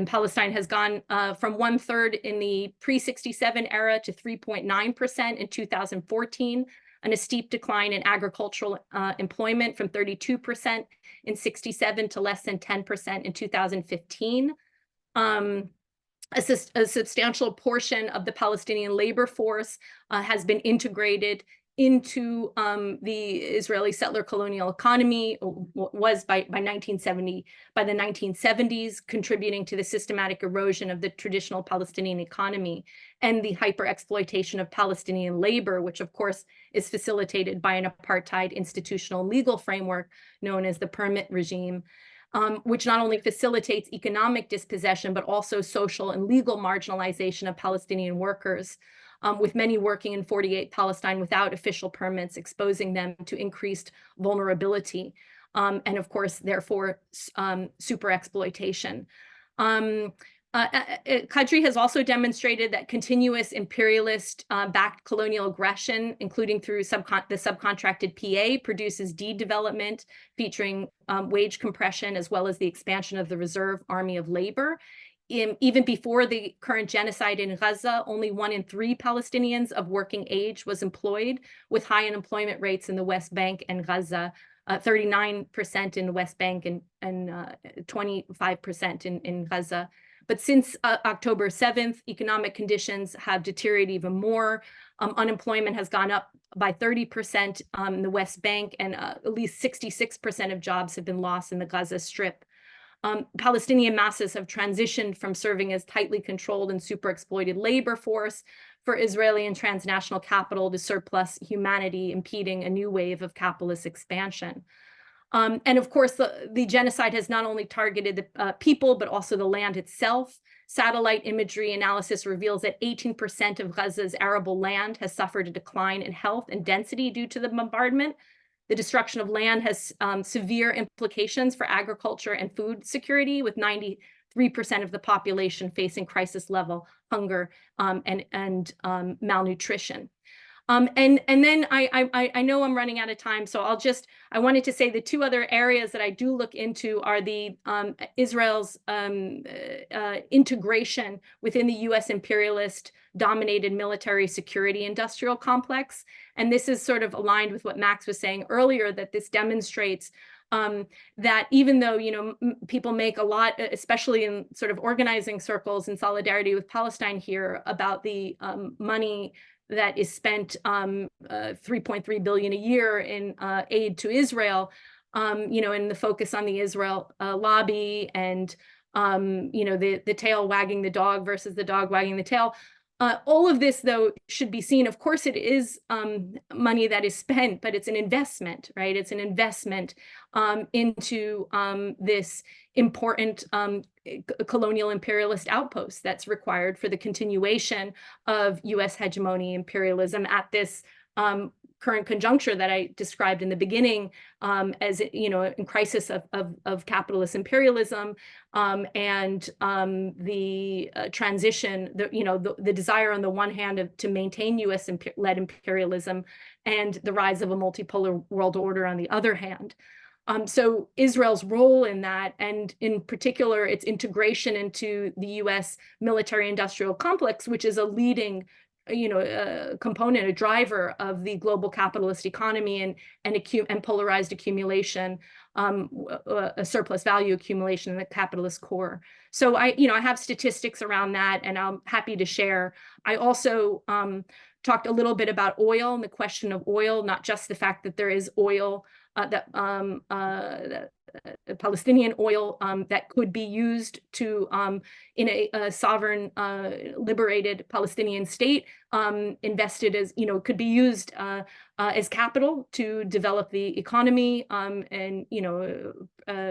Palestine has gone from 1/3 in the pre-67 era to 3.9% in 2014, and a steep decline in agricultural employment from 32% in 67 to less than 10% in 2015. A substantial portion of the Palestinian labor force has been integrated into the Israeli settler colonial economy was by the 1970s, contributing to the systematic erosion of the traditional Palestinian economy and the hyper-exploitation of Palestinian labor, which of course is facilitated by an apartheid institutional legal framework known as the permit regime, which not only facilitates economic dispossession, but also social and legal marginalization of Palestinian workers, with many working in 48 Palestine without official permits, exposing them to increased vulnerability, and of course, therefore, super exploitation. Kadri has also demonstrated that continuous imperialist-backed colonial aggression, including through the subcontracted PA, produces deed development featuring wage compression, as well as the expansion of the reserve army of labor. Even before the current genocide in Gaza, only 1 in 3 Palestinians of working age was employed, with high unemployment rates in the West Bank and Gaza, 39% in the West Bank and 25% in Gaza. But since October 7th, economic conditions have deteriorated even more. Unemployment has gone up by 30% in the West Bank, and at least 66% of jobs have been lost in the Gaza Strip. Palestinian masses have transitioned from serving as tightly controlled and super exploited labor force for Israeli and transnational capital to surplus humanity, impeding a new wave of capitalist expansion. And of course, the genocide has not only targeted the people, but also the land itself. Satellite imagery analysis reveals that 18% of Gaza's arable land has suffered a decline in health and density due to the bombardment. The destruction of land has severe implications for agriculture and food security, with 93% of the population facing crisis-level hunger and malnutrition. And then I know I'm running out of time, so I wanted to say the 2 other areas that I do look into are the Israel's integration within the U.S. imperialist dominated military security industrial complex. And this is sort of aligned with what Max was saying earlier, that this demonstrates that even though, people make a lot, especially in sort of organizing circles in solidarity with Palestine here, about the money that is spent, 3.3 billion a year in aid to Israel, and the focus on the Israel lobby and, the tail wagging the dog versus the dog wagging the tail. All of this, though, should be seen. Of course, it is money that is spent, but it's an investment, right? It's an investment into this important colonial imperialist outpost that's required for the continuation of U.S. hegemony imperialism at this current conjuncture that I described in the beginning, as in crisis of capitalist imperialism, and the transition, the desire on the one hand to maintain U.S.-led imperialism, and the rise of a multipolar world order on the other hand. So Israel's role in that, and in particular its integration into the U.S. military-industrial complex, which is a leading component, a driver of the global capitalist economy and polarized accumulation, a surplus value accumulation in the capitalist core. So I have statistics around that, and I'm happy to share. I also talked a little bit about oil and the question of oil, not just the fact that there is oil Palestinian oil that could be used to in a sovereign liberated Palestinian state, invested as could be used as capital to develop the economy in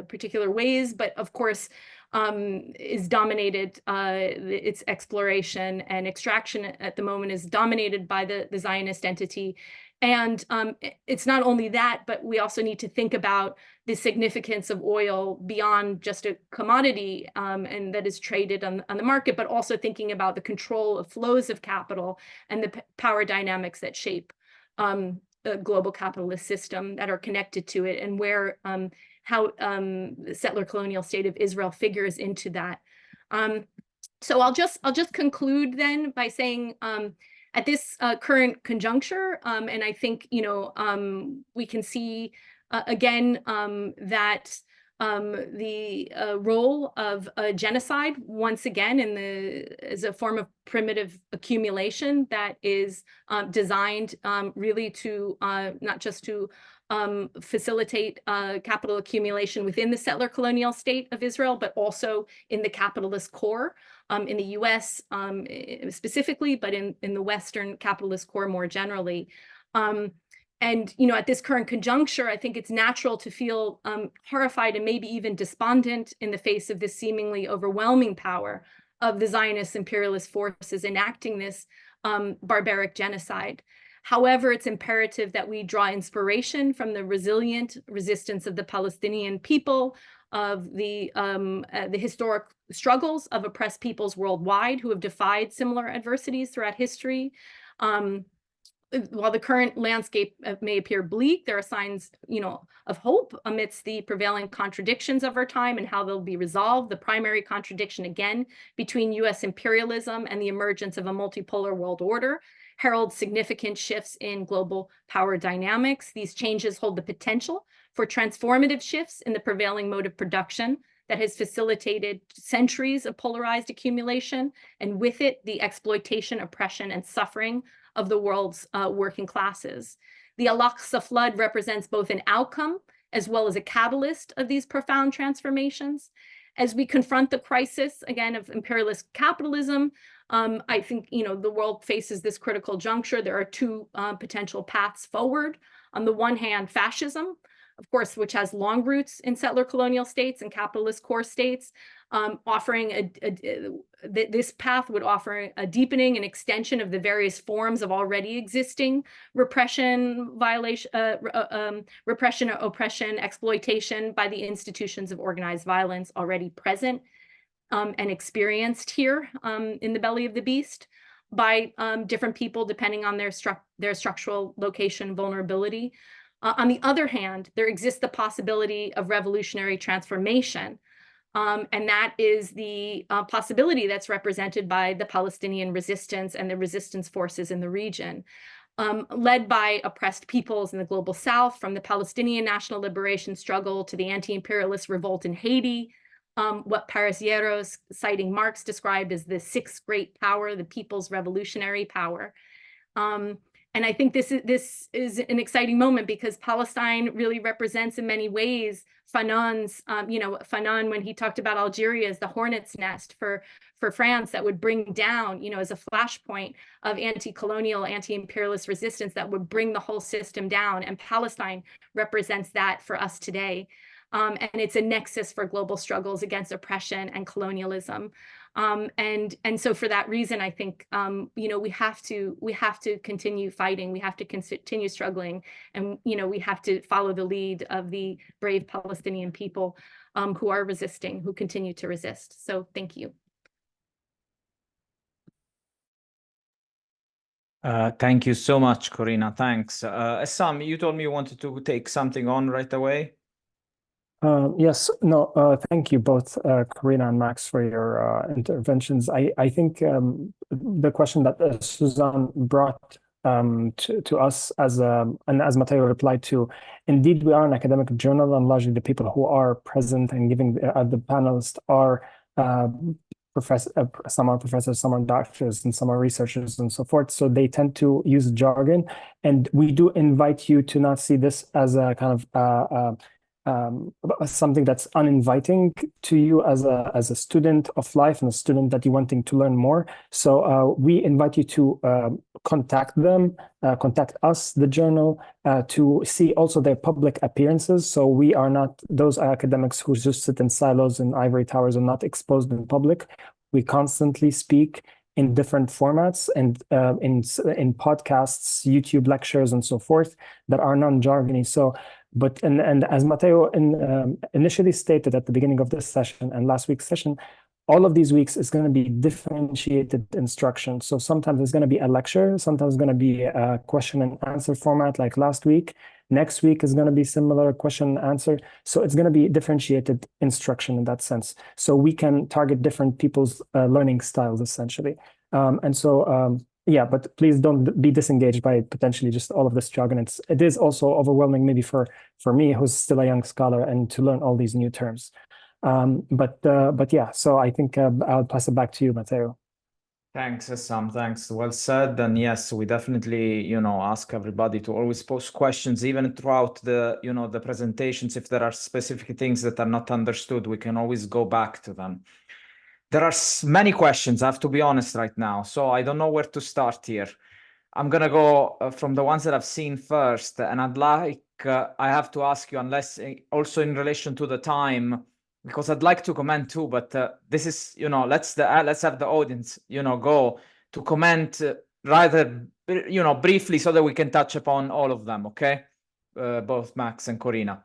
particular ways, but of course is dominated, its exploration and extraction at the moment is dominated by the Zionist entity. And it's not only that, but we also need to think about the significance of oil beyond just a commodity and that is traded on the market, but also thinking about the control of flows of capital and the power dynamics that shape the global capitalist system that are connected to it, and where how the settler colonial state of Israel figures into that. So I'll just conclude then by saying, at this current conjuncture, and I think we can see again that the role of genocide once again as a form of primitive accumulation that is designed really to not just to facilitate capital accumulation within the settler colonial state of Israel, but also in the capitalist core in the US specifically, but in the Western capitalist core more generally. And, at this current conjuncture, I think it's natural to feel horrified and maybe even despondent in the face of this seemingly overwhelming power of the Zionist imperialist forces enacting this barbaric genocide. However, it's imperative that we draw inspiration from the resilient resistance of the Palestinian people, of the historic struggles of oppressed peoples worldwide who have defied similar adversities throughout history. While the current landscape may appear bleak, there are signs, of hope amidst the prevailing contradictions of our time and how they'll be resolved. The primary contradiction, again, between U.S. imperialism and the emergence of a multipolar world order heralds significant shifts in global power dynamics. These changes hold the potential for transformative shifts in the prevailing mode of production that has facilitated centuries of polarized accumulation, and with it, the exploitation, oppression, and suffering of the world's working classes. The Al-Aqsa flood represents both an outcome as well as a catalyst of these profound transformations. As we confront the crisis, again, of imperialist capitalism, I think, the world faces this critical juncture. There are two potential paths forward. On the one hand, fascism, of course, which has long roots in settler colonial states and capitalist core states, offering this path would offer a deepening and extension of the various forms of already existing repression, repression, oppression, exploitation by the institutions of organized violence already present and experienced here in the belly of the beast by different people depending on their structural location vulnerability. On the other hand, there exists the possibility of revolutionary transformation. And that is the possibility that's represented by the Palestinian resistance and the resistance forces in the region, led by oppressed peoples in the global South, from the Palestinian national liberation struggle to the anti-imperialist revolt in Haiti, what Paris Hierros, citing Marx, described as the sixth great power, the people's revolutionary power. And I think this is an exciting moment because Palestine really represents in many ways Fanon's, Fanon, when he talked about Algeria as the hornet's nest for France that would bring down, as a flashpoint of anti-colonial, anti-imperialist resistance that would bring the whole system down. And Palestine represents that for us today. And it's a nexus for global struggles against oppression and colonialism. And so for that reason, I think, we have to continue fighting. We have to continue struggling. And, we have to follow the lead of the brave Palestinian people who are resisting, who continue to resist. So thank you. Thank you so much, Corina. Thanks. Essam, you told me you wanted to take something on right away. Yes, no, thank you both, Corina and Max, for your interventions. I think the question that Suzanne brought to us and as Matteo replied to, indeed, we are an academic journal, and largely the people who are present and giving the panelists are some are professors, some are doctors, and some are researchers and so forth. So they tend to use jargon, and we do invite you to not see this as a kind of something that's uninviting to you as a student of life and a student that you're wanting to learn more. So we invite you to contact them, contact us, the journal, to see also their public appearances. So we are not those academics who just sit in silos and ivory towers and not exposed in public. We constantly speak in different formats and in podcasts, YouTube lectures, and so forth that are non-jargony. So, and as Matteo initially stated at the beginning of this session and last week's session, all of these weeks is going to be differentiated instruction. So sometimes it's going to be a lecture, sometimes it's going to be a question and answer format like last week. Next week is going to be similar question and answer. So it's going to be differentiated instruction in that sense. So we can target different people's learning styles essentially. And so Yeah, but please don't be disengaged by potentially just all of this jargon. It is also overwhelming, maybe for me, who's still a young scholar, and to learn all these new terms. But yeah, so I think I'll pass it back to you, Matteo. Thanks, Sam. Thanks. Well said. And yes, we definitely, ask everybody to always post questions, even throughout the, the presentations. If there are specific things that are not understood, we can always go back to them. There are many questions, I have to be honest right now. So I don't know where to start here. I'm going to go from the ones that I've seen first. And I have to ask you, unless also in relation to the time, because I'd like to comment too, but this is, let's have the audience, go to comment rather, briefly, so that we can touch upon all of them, okay? Both Max and Corina.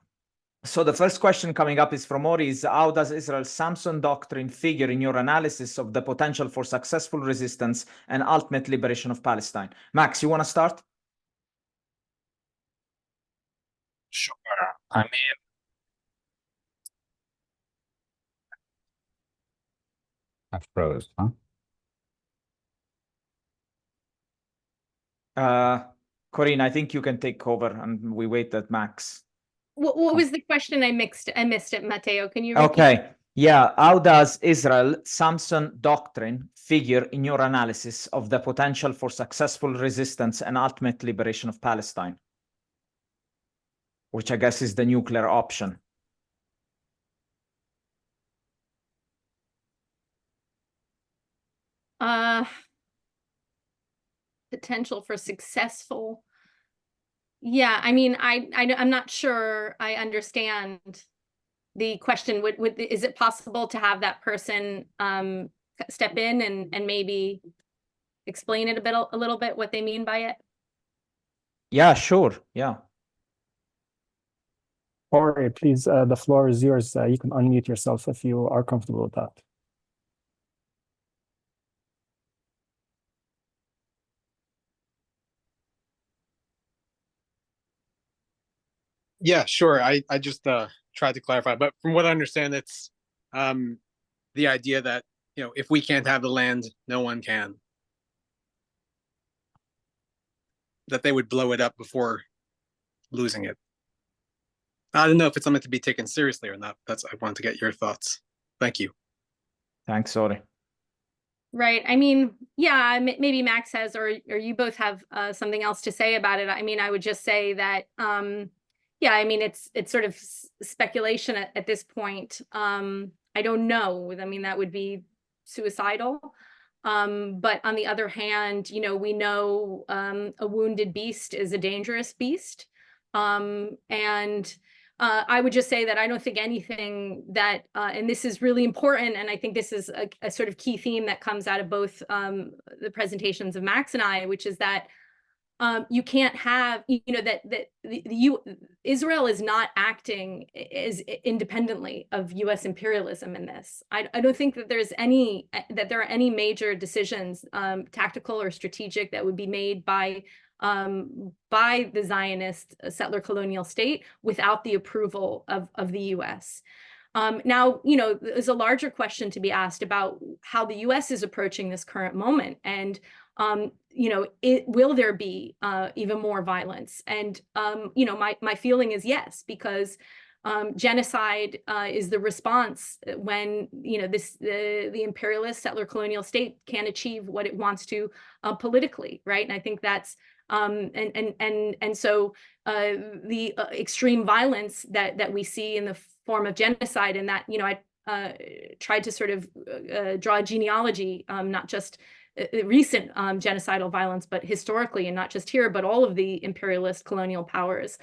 So the first question coming up is from Ori, is how does Israel's Samson doctrine figure in your analysis of the potential for successful resistance and ultimate liberation of Palestine? Max, you want to start? Sure. I mean, I froze, huh? Corina, I think you can take over, and we wait at Max. What was the question? I missed it, Matteo. Can you repeat? Okay. Yeah. How does Israel Samson doctrine figure in your analysis of the potential for successful resistance and ultimate liberation of Palestine? Which I guess is the nuclear option. Potential for successful. Yeah, I mean, I'm not sure I understand the question. Is it possible to have that person step in and maybe explain it a little bit what they mean by it? Yeah, sure. Yeah. Or please, the floor is yours. You can unmute yourself if you are comfortable with that. Yeah, sure. I just tried to clarify, but from what I understand, it's the idea that, if we can't have the land, no one can. That they would blow it up before losing it. I don't know if it's something to be taken seriously or not. I want to get your thoughts. Thank you. Thanks, Ori. Right. I mean, yeah, maybe Max has, or you both have something else to say about it. I mean, I would just say that, yeah, I mean, it's sort of speculation at this point. I don't know. I mean, that would be suicidal. But on the other hand, we know a wounded beast is a dangerous beast. And I would just say that I don't think anything that, and this is really important, and I think this is a sort of key theme that comes out of both the presentations of Max and I, which is that you can't have, Israel is not acting as independently of U.S. imperialism in this. I don't think that there are any major decisions, tactical or strategic, that would be made by the Zionist settler colonial state without the approval of the U.S. Now, there's a larger question to be asked about how the U.S. is approaching this current moment, and will there be even more violence? And my feeling is yes, because genocide is the response when the imperialist settler colonial state can't achieve what it wants to politically, right? And I think that's and so the extreme violence that we see in the form of genocide, and that I tried to sort of draw a genealogy, not just recent genocidal violence, but historically, and not just here, but all of the imperialist colonial powers,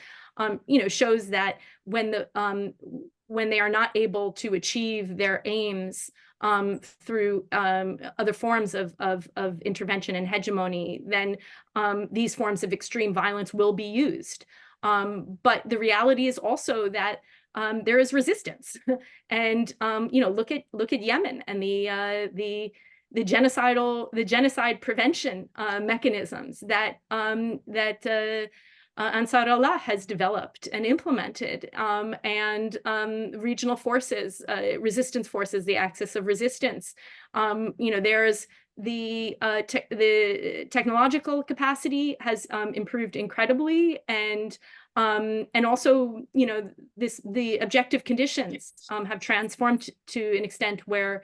shows that when they are not able to achieve their aims through other forms of intervention and hegemony, then these forms of extreme violence will be used. But the reality is also that there is resistance, and look at Yemen and the genocide prevention mechanisms that Ansar Allah has developed and implemented, and regional forces, resistance forces, the axis of resistance. the technological capacity has improved incredibly, and also, you know, the objective conditions have transformed to an extent where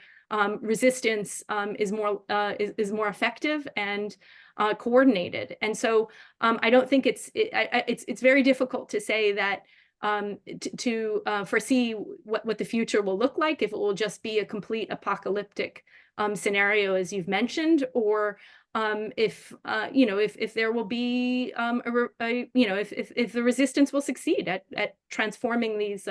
resistance is more effective and coordinated. And so I don't think it's very difficult to say that to foresee what the future will look like, if it will just be a complete apocalyptic scenario, as you've mentioned, or if you know, if there will be you know, if the resistance will succeed at transforming these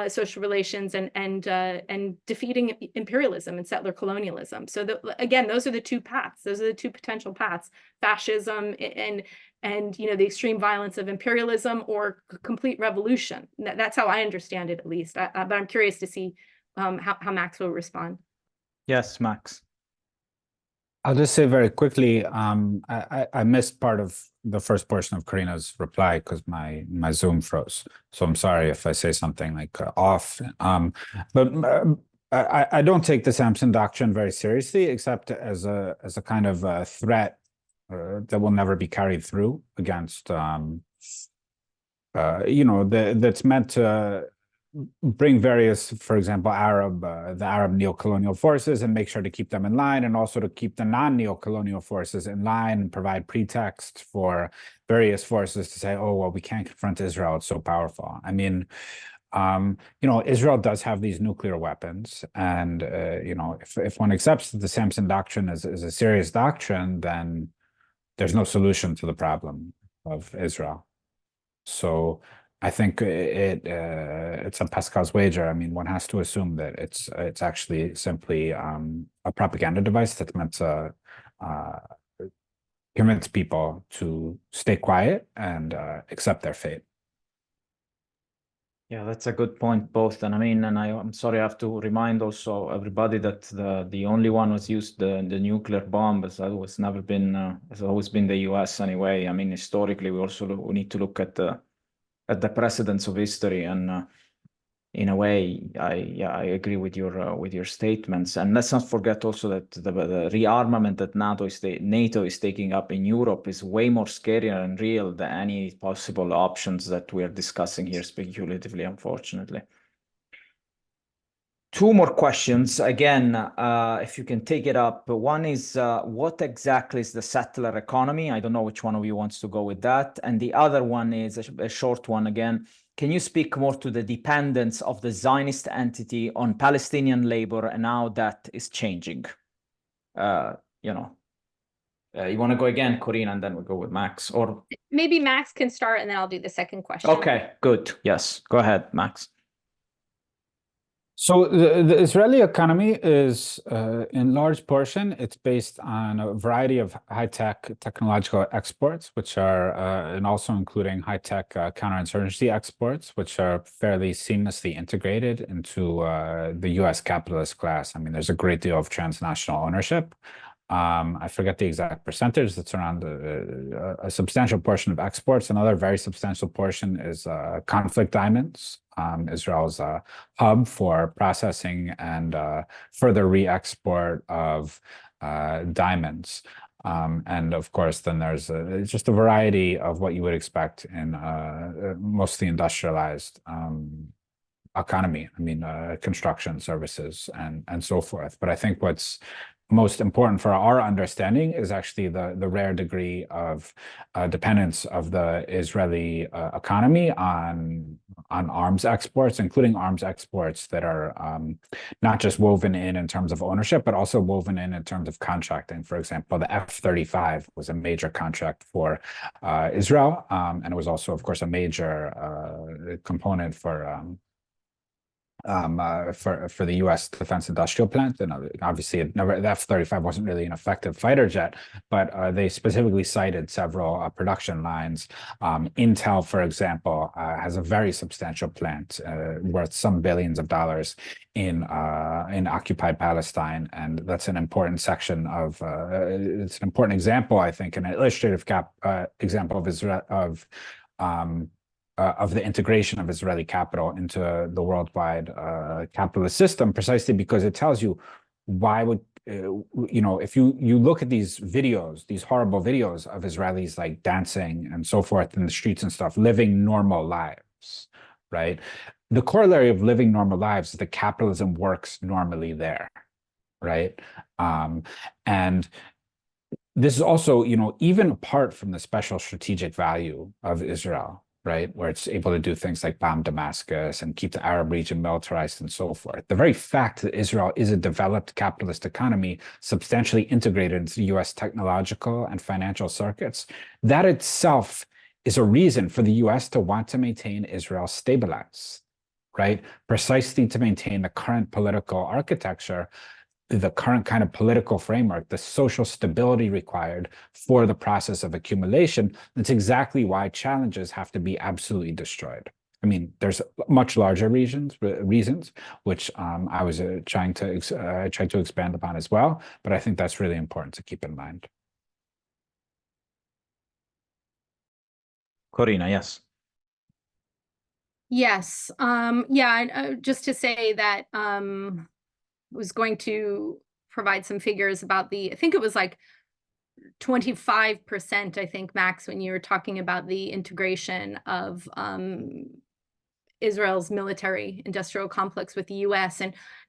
social relations and defeating imperialism and settler colonialism. So again, those are the two paths. Those are the two potential paths: fascism and you know, the extreme violence of imperialism, or complete revolution. That's how I understand it, at least. But I'm curious to see how Max will respond. Yes, Max. I'll just say very quickly, I missed part of the first portion of Corina's reply because my Zoom froze. So I'm sorry if I say something like off. But I don't take the Samson Doctrine very seriously, except as a kind of threat that will never be carried through against, you know, that's meant to bring various, for example, the Arab neo-colonial forces and make sure to keep them in line, and also to keep the non-neo-colonial forces in line and provide pretext for various forces to say, oh, well, we can't confront Israel, it's so powerful. I mean, you know, Israel does have these nuclear weapons, and you know, if one accepts that the Samson Doctrine is a serious doctrine, then there's no solution to the problem of Israel. So I think it's a Pascal's wager. I mean, one has to assume that it's actually simply a propaganda device that's meant to convince people to stay quiet and accept their fate. Yeah, that's a good point, both. And I mean, and I'm sorry, I have to remind also everybody that the only one who's used the nuclear bomb has always been the US anyway. I mean, historically, we need to look at the precedents of history, and in a way, I agree with your statements. And let's not forget also that the rearmament that NATO is taking up in Europe is way more scarier and real than any possible options that we are discussing here speculatively, unfortunately. Two more questions. Again, if you can take it up. One is, what exactly is the settler economy? I don't know which one of you wants to go with that. And the other one is a short one again. Can you speak more to the dependence of the Zionist entity on Palestinian labor and how that is changing? You know, you want to go again, Corina, and then we'll go with Max? Or maybe Max can start, and then I'll do the second question. Okay, good. Yes, go ahead, Max. So the Israeli economy is, in large portion, it's based on a variety of high-tech technological exports, which are, and also including high-tech counterinsurgency exports, which are fairly seamlessly integrated into the U.S. capitalist class. I mean, there's a great deal of transnational ownership. I forget the exact percentage. That's around a substantial portion of exports. Another very substantial portion is conflict diamonds. Israel's a hub for processing and further re-export of diamonds. And of course, then there's just a variety of what you would expect in mostly industrialized economy. I mean, construction services and so forth. But I think what's most important for our understanding is actually the rare degree of dependence of the Israeli economy on arms exports, including arms exports that are not just woven in terms of ownership, but also woven in terms of contracting. For example, the F-35 was a major contract for Israel, and it was also, of course, a major component for the U.S. defense industrial plant. And obviously, the F-35 wasn't really an effective fighter jet, but they specifically cited several production lines. Intel, for example, has a very substantial plant worth some billions of dollars in occupied Palestine, and that's an important section of. It's an important example, I think, an illustrative example of Israel of the integration of Israeli capital into the worldwide capitalist system, precisely because it tells you why would if you look at these videos, these horrible videos of Israelis like dancing and so forth in the streets and stuff, living normal lives, right? The corollary of living normal lives is that capitalism works normally there, right? And this is also, even apart from the special strategic value of Israel, right, where it's able to do things like bomb Damascus and keep the Arab region militarized and so forth. The very fact that Israel is a developed capitalist economy, substantially integrated into US technological and financial circuits, that itself is a reason for the US to want to maintain Israel stabilized, right? Precisely to maintain the current political architecture, the current kind of political framework, the social stability required for the process of accumulation. That's exactly why challenges have to be absolutely destroyed. I mean, there's much larger reasons, which I was trying to expand upon as well, but I think that's really important to keep in mind. Corina, yes. Yes. Yeah, just to say that was going to provide some figures about I think it was like 25%, I think, Max, when you were talking about the integration of Israel's military industrial complex with the US.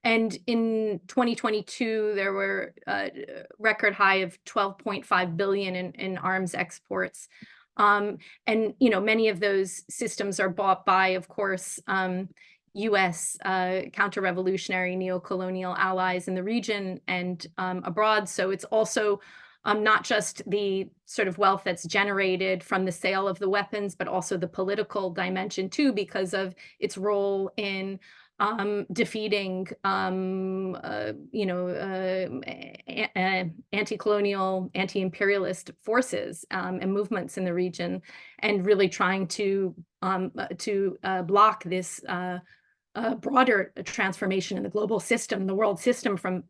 And in 2022, there were a record high of 12.5 billion in arms exports. And, many of those systems are bought by, of course, US counter-revolutionary neo-colonial allies in the region and abroad. So it's also not just the sort of wealth that's generated from the sale of the weapons, but also the political dimension too, because of its role in defeating, anti-colonial, anti-imperialist forces and movements in the region, and really trying to block this broader transformation in the global system, the world system, from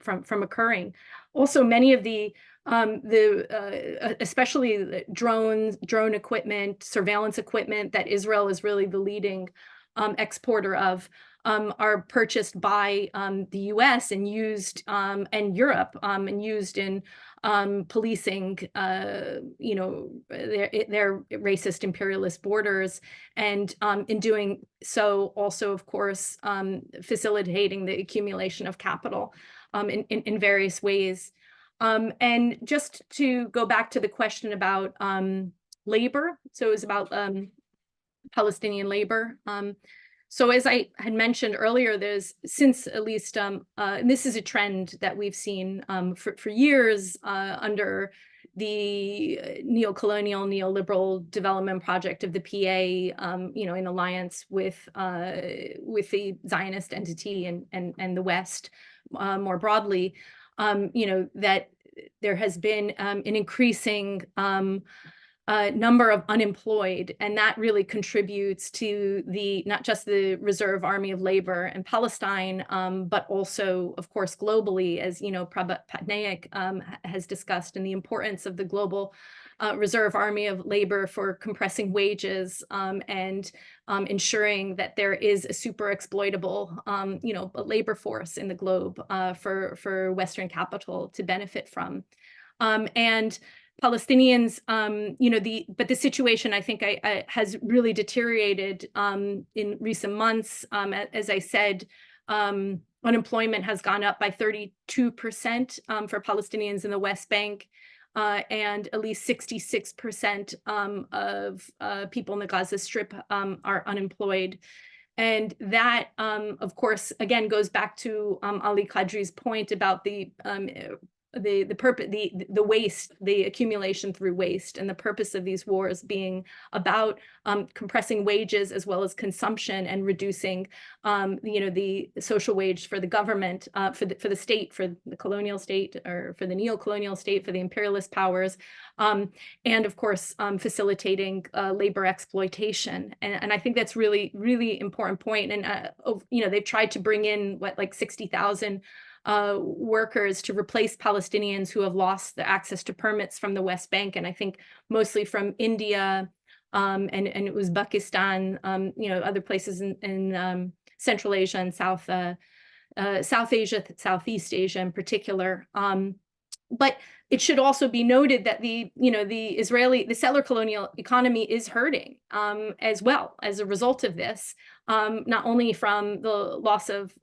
occurring. Also, many of the especially the drone equipment, surveillance equipment that Israel is really the leading exporter of, are purchased by the US and used and Europe and used in policing, their racist imperialist borders, and in doing so, also, of course, facilitating the accumulation of capital in various ways. And just to go back to the question about labor, so it was about Palestinian labor. So as I had mentioned earlier, there's since at least, and this is a trend that we've seen for years under the neo-colonial, neoliberal development project of the PA, in alliance with the Zionist entity and the West more broadly, that there has been an increasing number of unemployed, and that really contributes to not just the reserve army of labor in Palestine, but also, of course, globally, as Prabhat Patnaik has discussed, and the importance of the global reserve army of labor for compressing wages and ensuring that there is a super exploitable, labor force in the globe for Western capital to benefit from. And Palestinians, but the situation, I think, has really deteriorated in recent months. As I said, unemployment has gone up by 32% for Palestinians in the West Bank, and at least 66% of people in the Gaza Strip are unemployed. And that, of course, again, goes back to Ali Qadri's point about the purpose, the waste, the accumulation through waste, and the purpose of these wars being about compressing wages as well as consumption, and reducing, the social wage for the government, for the state, for the colonial state, or for the neo-colonial state, for the imperialist powers, and of course facilitating labor exploitation. And I think that's really, really important point. And they've tried to bring in like 60,000 workers to replace Palestinians who have lost the access to permits from the West Bank, and I think mostly from India and Uzbekistan, other places in Central Asia and South Asia, Southeast Asia in particular. But it should also be noted that the settler colonial economy is hurting as well as a result of this, not only from the loss of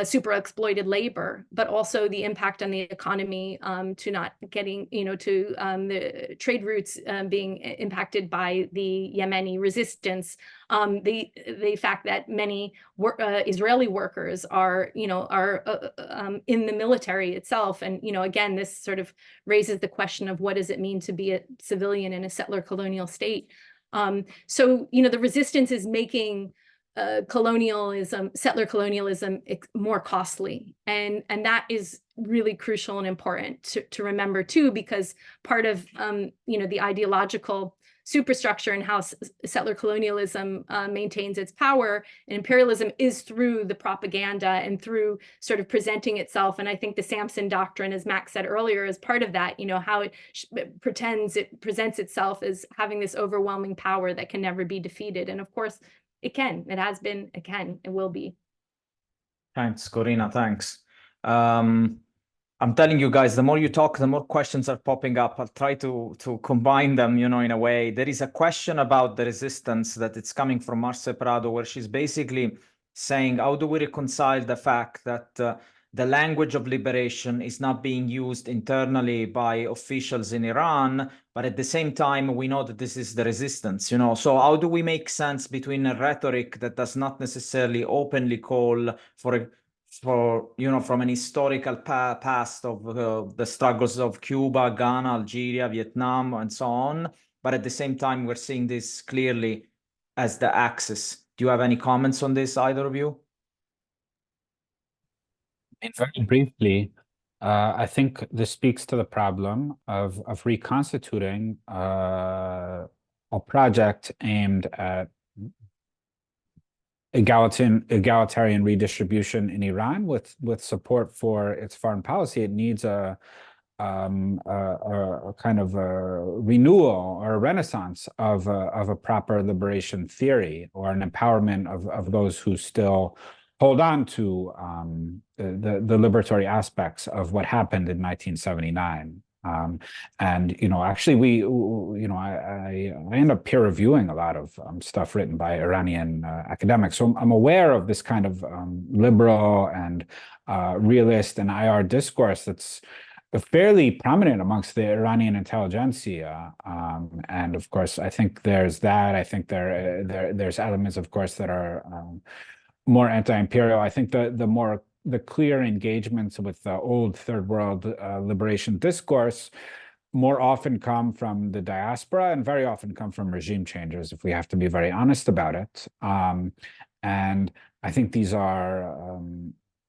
super exploited labor, but also the impact on the economy to not getting, to the trade routes being impacted by the Yemeni resistance. The fact that many Israeli workers are in the military itself, and again, this sort of raises the question of what does it mean to be a civilian in a settler colonial state. So the resistance is making settler colonialism more costly, and that is really crucial and important to remember too, because part of the ideological superstructure and how settler colonialism maintains its power and imperialism is through the propaganda and through sort of presenting itself. And I think the Sampson doctrine, as Max said earlier, is part of that, how it presents itself as having this overwhelming power that can never be defeated. And of course, it has been, it will be. Thanks, Corina, thanks. I'm telling you guys, the more you talk, the more questions are popping up. I'll try to combine them, in a way. There is a question about the resistance that it's coming from Marce Prado, where she's basically saying, how do we reconcile the fact that the language of liberation is not being used internally by officials in Iran, but at the same time, we know that this is the resistance, So how do we make sense between a rhetoric that does not necessarily openly call for from an historical past of the struggles of Cuba, Ghana, Algeria, Vietnam, and so on, but at the same time, we're seeing this clearly as the axis. Do you have any comments on this, either of you? Very briefly, I think this speaks to the problem of reconstituting a project aimed at egalitarian redistribution in Iran with support for its foreign policy. It needs a kind of a renewal or a renaissance of a proper liberation theory, or an empowerment of those who still hold on to the liberatory aspects of what happened in 1979. And actually, I end up peer reviewing a lot of stuff written by Iranian academics, so I'm aware of this kind of liberal and realist and IR discourse that's fairly prominent amongst the Iranian intelligentsia. And of course, I think there's that. I think there's elements, of course, that are more anti-imperial. I think the clear engagements with the old third world liberation discourse more often come from the diaspora, and very often come from regime changers, if we have to be very honest about it. And I think these are,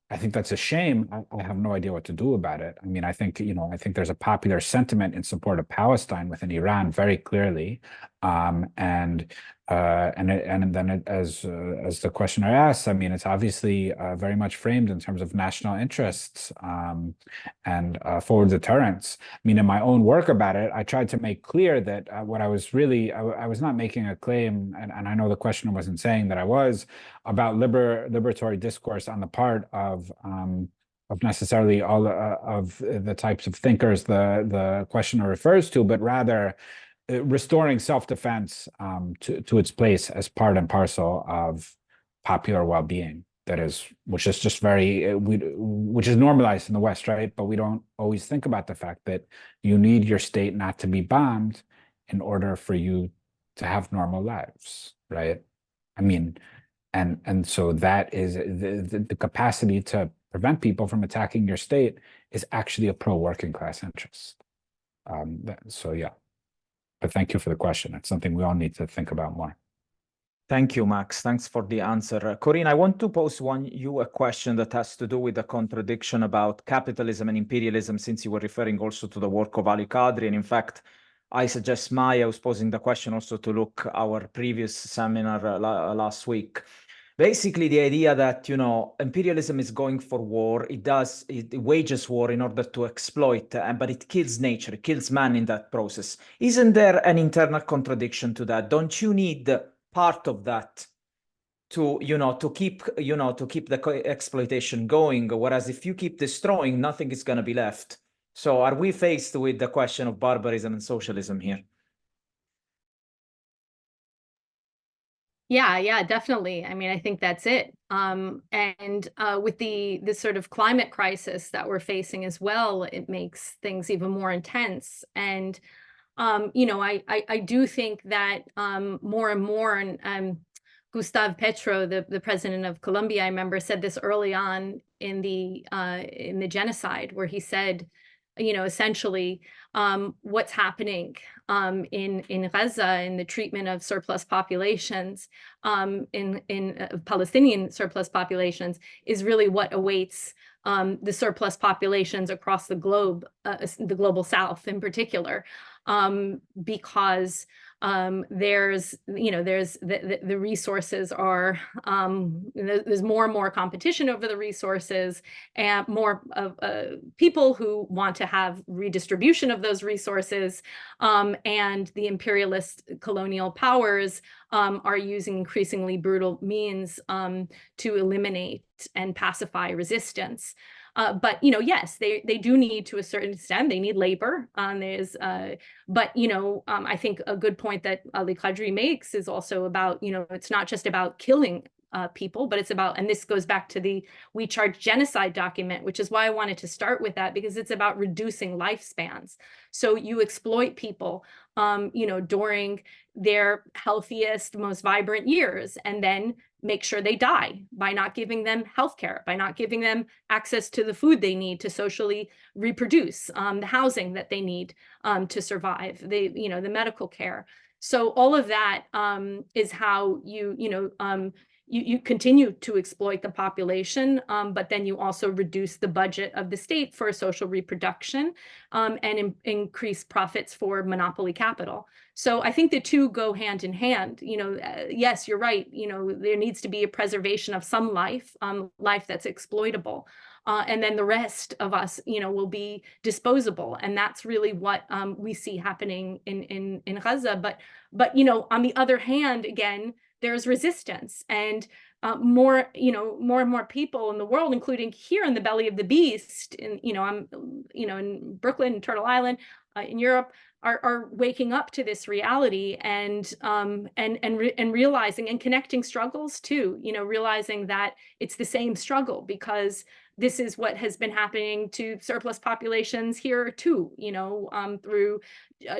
I think that's a shame. I have no idea what to do about it. I mean, I think there's a popular sentiment in support of Palestine within Iran very clearly. And then as the questioner asks, I mean, it's obviously very much framed in terms of national interests and forward deterrence. I mean, in my own work about it, I tried to make clear that what I was really, I was not making a claim, and I know the questioner wasn't saying that I was, about liberatory discourse on the part of necessarily all of the types of thinkers the questioner refers to, but rather restoring self-defense to its place as part and parcel of popular well-being, which is just which is normalized in the West, right? But we don't always think about the fact that you need your state not to be bombed in order for you to have normal lives, right? I mean, and so that is the capacity to prevent people from attacking your state is actually a pro-working class interest. So yeah. But thank you for the question. It's something we all need to think about more. Thank you, Max. Thanks for the answer. Corina, I want to pose you a question that has to do with the contradiction about capitalism and imperialism, since you were referring also to the work of Ali Qadri. And in fact, I suggest Maya was posing the question also to look our previous seminar last week. Basically, the idea that, imperialism is going for war. It wages war in order to exploit, but it kills nature, it kills man in that process. Isn't there an internal contradiction to that? Don't you need part of that to, to keep, to keep the exploitation going. Whereas if you keep destroying, nothing is going to be left. So are we faced with the question of barbarism and socialism here? Yeah, definitely. I mean, I think that's it. And with this sort of climate crisis that we're facing as well, it makes things even more intense. And I do think that more and more, and Gustave Petro, the president of Colombia, I remember said this early on in the genocide, where he said, essentially, what's happening in Gaza, in the treatment of surplus populations, in Palestinian surplus populations, is really what awaits the surplus populations across the globe, the global South in particular, because there's the resources are there's more and more competition over the resources, and more of people who want to have redistribution of those resources, and the imperialist colonial powers are using increasingly brutal means to eliminate and pacify resistance. But yes, they do need, to a certain extent, they need labor. But I think a good point that Ali Qadri makes is also about, it's not just about killing people, but it's about, and this goes back to the We Charge Genocide document, which is why I wanted to start with that, because it's about reducing lifespans. So you exploit people, during their healthiest, most vibrant years, and then make sure they die by not giving them healthcare, by not giving them access to the food they need to socially reproduce, the housing that they need to survive, the medical care. So all of that is how you continue to exploit the population, but then you also reduce the budget of the state for social reproduction, and increase profits for monopoly capital. So I think the two go hand in hand. Yes, you're right. There needs to be a preservation of some life, life that's exploitable. And then the rest of us, will be disposable. And that's really what we see happening in Gaza. But on the other hand, again, there's resistance, and more and more people in the world, including here in the belly of the beast, I'm in Brooklyn, Turtle Island, in Europe, are waking up to this reality, and realizing and connecting struggles too, realizing that it's the same struggle, because this is what has been happening to surplus populations here too, through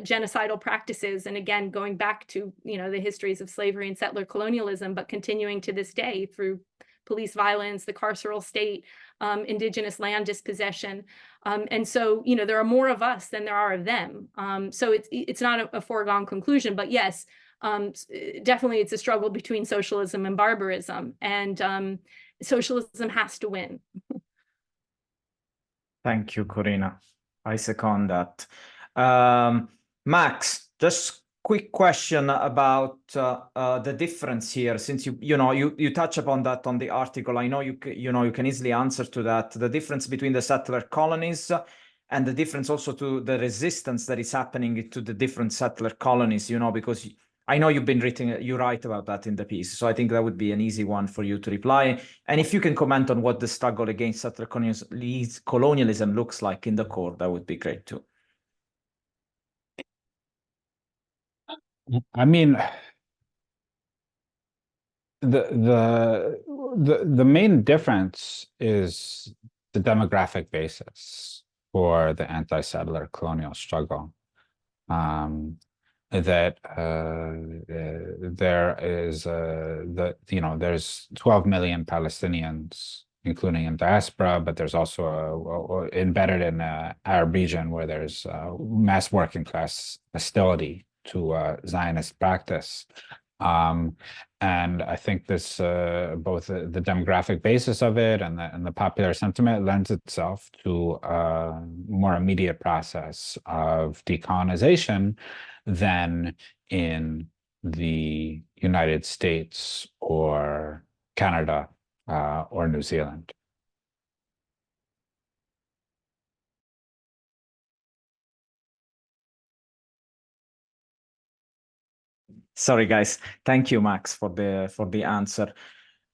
genocidal practices. And again, going back to, the histories of slavery and settler colonialism, but continuing to this day through police violence, the carceral state, indigenous land dispossession. And so, there are more of us than there are of them. So it's not a foregone conclusion, but yes, definitely it's a struggle between socialism and barbarism, and socialism has to win. Thank you, Corina. I second that. Max, just quick question about the difference here, since you touch upon that on the article. I know you can easily answer to that. The difference between the settler colonies and the difference also to the resistance that is happening to the different settler colonies. Because I know you write about that in the piece, so I think that would be an easy one for you to reply. And if you can comment on what the struggle against settler colonialism looks like in the core, that would be great too. I mean, the main difference is the demographic basis for the anti-settler colonial struggle. That there is there's 12 million Palestinians, including in diaspora, but there's also embedded in the Arab region, where there's mass working class hostility to Zionist practice. And I think this both the demographic basis of it and the popular sentiment lends itself to a more immediate process of decolonization than in the United States or Canada or New Zealand. Sorry, guys. Thank you, Max, for the answer.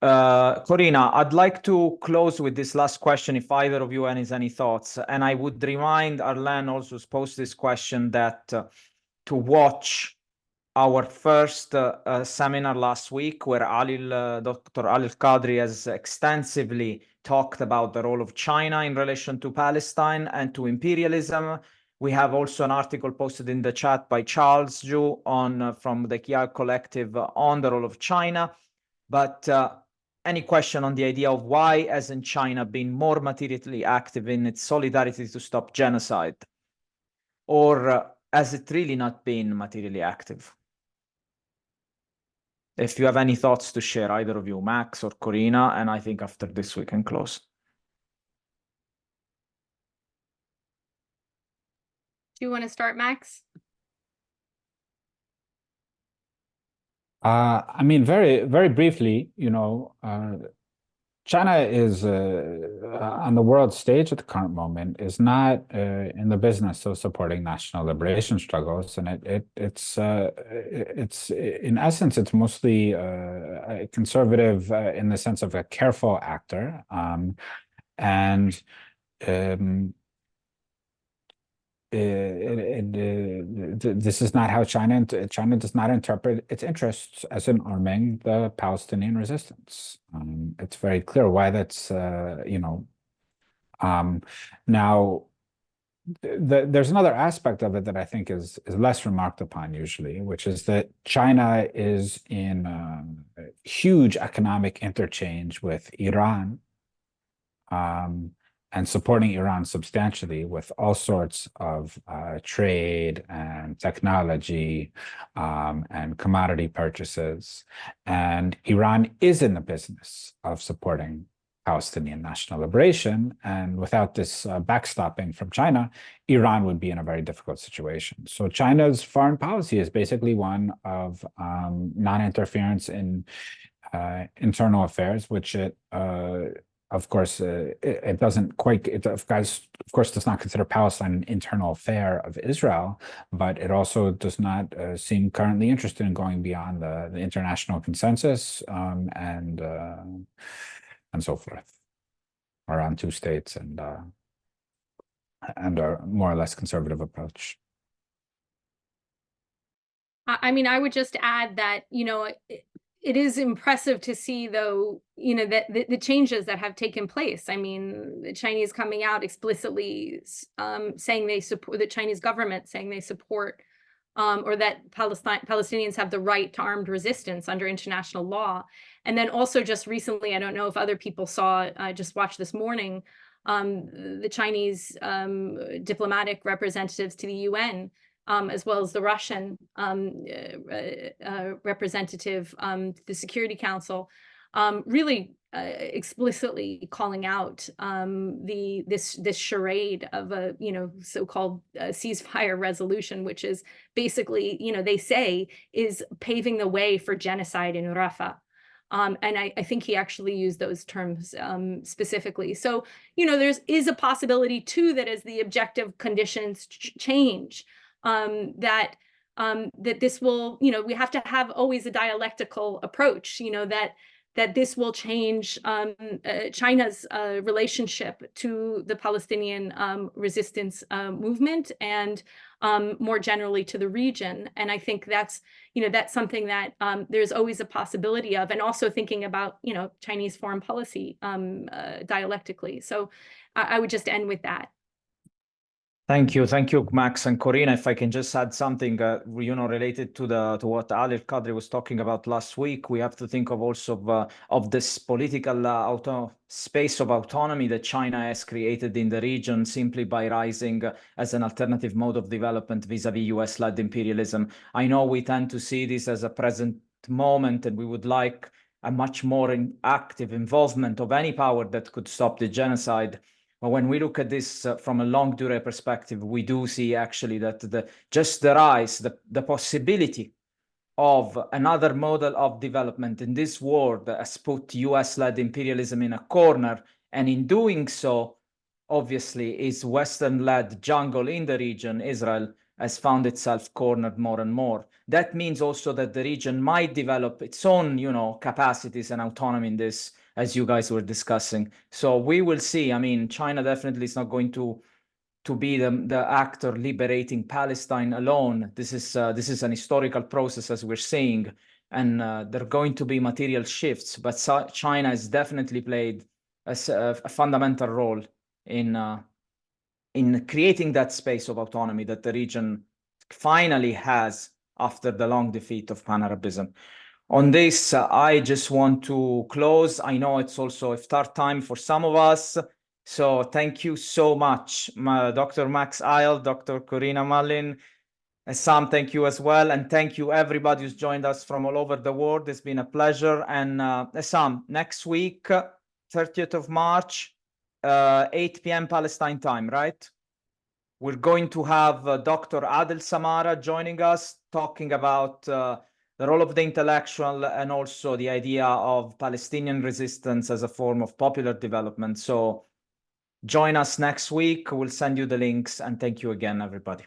Corina, I'd like to close with this last question, if either of you has any thoughts. And I would remind Arlen also posed this question that to watch our first seminar last week, where Dr. Alil Qadri has extensively talked about the role of China in relation to Palestine and to imperialism. We have also an article posted in the chat by Charles Zhu from the Kia Collective on the role of China. But any question on the idea of why hasn't China been more materially active in its solidarity to stop genocide? Or has it really not been materially active? If you have any thoughts to share, either of you, Max or Corina, and I think after this we can close. Do you want to start, Max? I mean, very, very briefly, China is on the world stage at the current moment is not in the business of supporting national liberation struggles, and it's in essence it's mostly conservative in the sense of a careful actor, and this is not how China does not interpret its interests as in arming the Palestinian resistance. It's very clear why that's now there's another aspect of it that I think is less remarked upon usually, which is that China is in huge economic interchange with Iran, and supporting Iran substantially with all sorts of trade and technology and commodity purchases. And Iran is in the business of supporting Palestinian national liberation. And without this backstopping from China, Iran would be in a very difficult situation. So China's foreign policy is basically one of non-interference in internal affairs, which it of course, it doesn't quite, of course, does not consider Palestine an internal affair of Israel, but it also does not seem currently interested in going beyond the international consensus and so forth, around two states and a more or less conservative approach. I mean, I would just add that, it is impressive to see, though, that the changes that have taken place. I mean, the Chinese coming out explicitly saying they support, the Chinese government saying they support, or that Palestinians have the right to armed resistance under international law. And then also just recently, I don't know if other people saw, I just watched this morning, the Chinese diplomatic representatives to the UN, as well as the Russian representative to the Security Council, really explicitly calling out this charade of a so-called ceasefire resolution, which is basically, they say, is paving the way for genocide in Rafah. And I think he actually used those terms specifically. So, there is a possibility too that as the objective conditions change, that this will, we have to have always a dialectical approach, that this will change China's relationship to the Palestinian resistance movement and more generally to the region. And I think that's, that's something that there's always a possibility of, and also thinking about, Chinese foreign policy dialectically. So I would just end with that. Thank you, Max and Corina. If I can just add something, related to what Alil Qadri was talking about last week, we have to think of also of this political space of autonomy that China has created in the region simply by rising as an alternative mode of development vis-a-vis US-led imperialism. I know we tend to see this as a present moment, and we would like a much more active involvement of any power that could stop the genocide. But when we look at this from a long durée perspective, we do see actually that the rise, the possibility of another model of development in this world has put US-led imperialism in a corner. And in doing so, obviously, is Western-led jungle in the region, Israel, has found itself cornered more and more. That means also that the region might develop its own, you know, capacities and autonomy in this, as you guys were discussing. So we will see. I mean, China definitely is not going to be the actor liberating Palestine alone. This is an historical process, as we're seeing, and there are going to be material shifts. But China has definitely played a fundamental role in creating that space of autonomy that the region finally has after the long defeat of Pan-Arabism. On this, I just want to close. I know it's also iftar time for some of us. So thank you so much, Dr. Max Isle, Dr. Corina Mullin, Sam, thank you as well. And thank you everybody who's joined us from all over the world. It's been a pleasure. And Sam, next week, 30th of March, 8 p.m. Palestine time, right? We're going to have Dr. Adel Samara joining us, talking about the role of the intellectual and also the idea of Palestinian resistance as a form of popular development. So join us next week. We'll send you the links, and thank you again, everybody.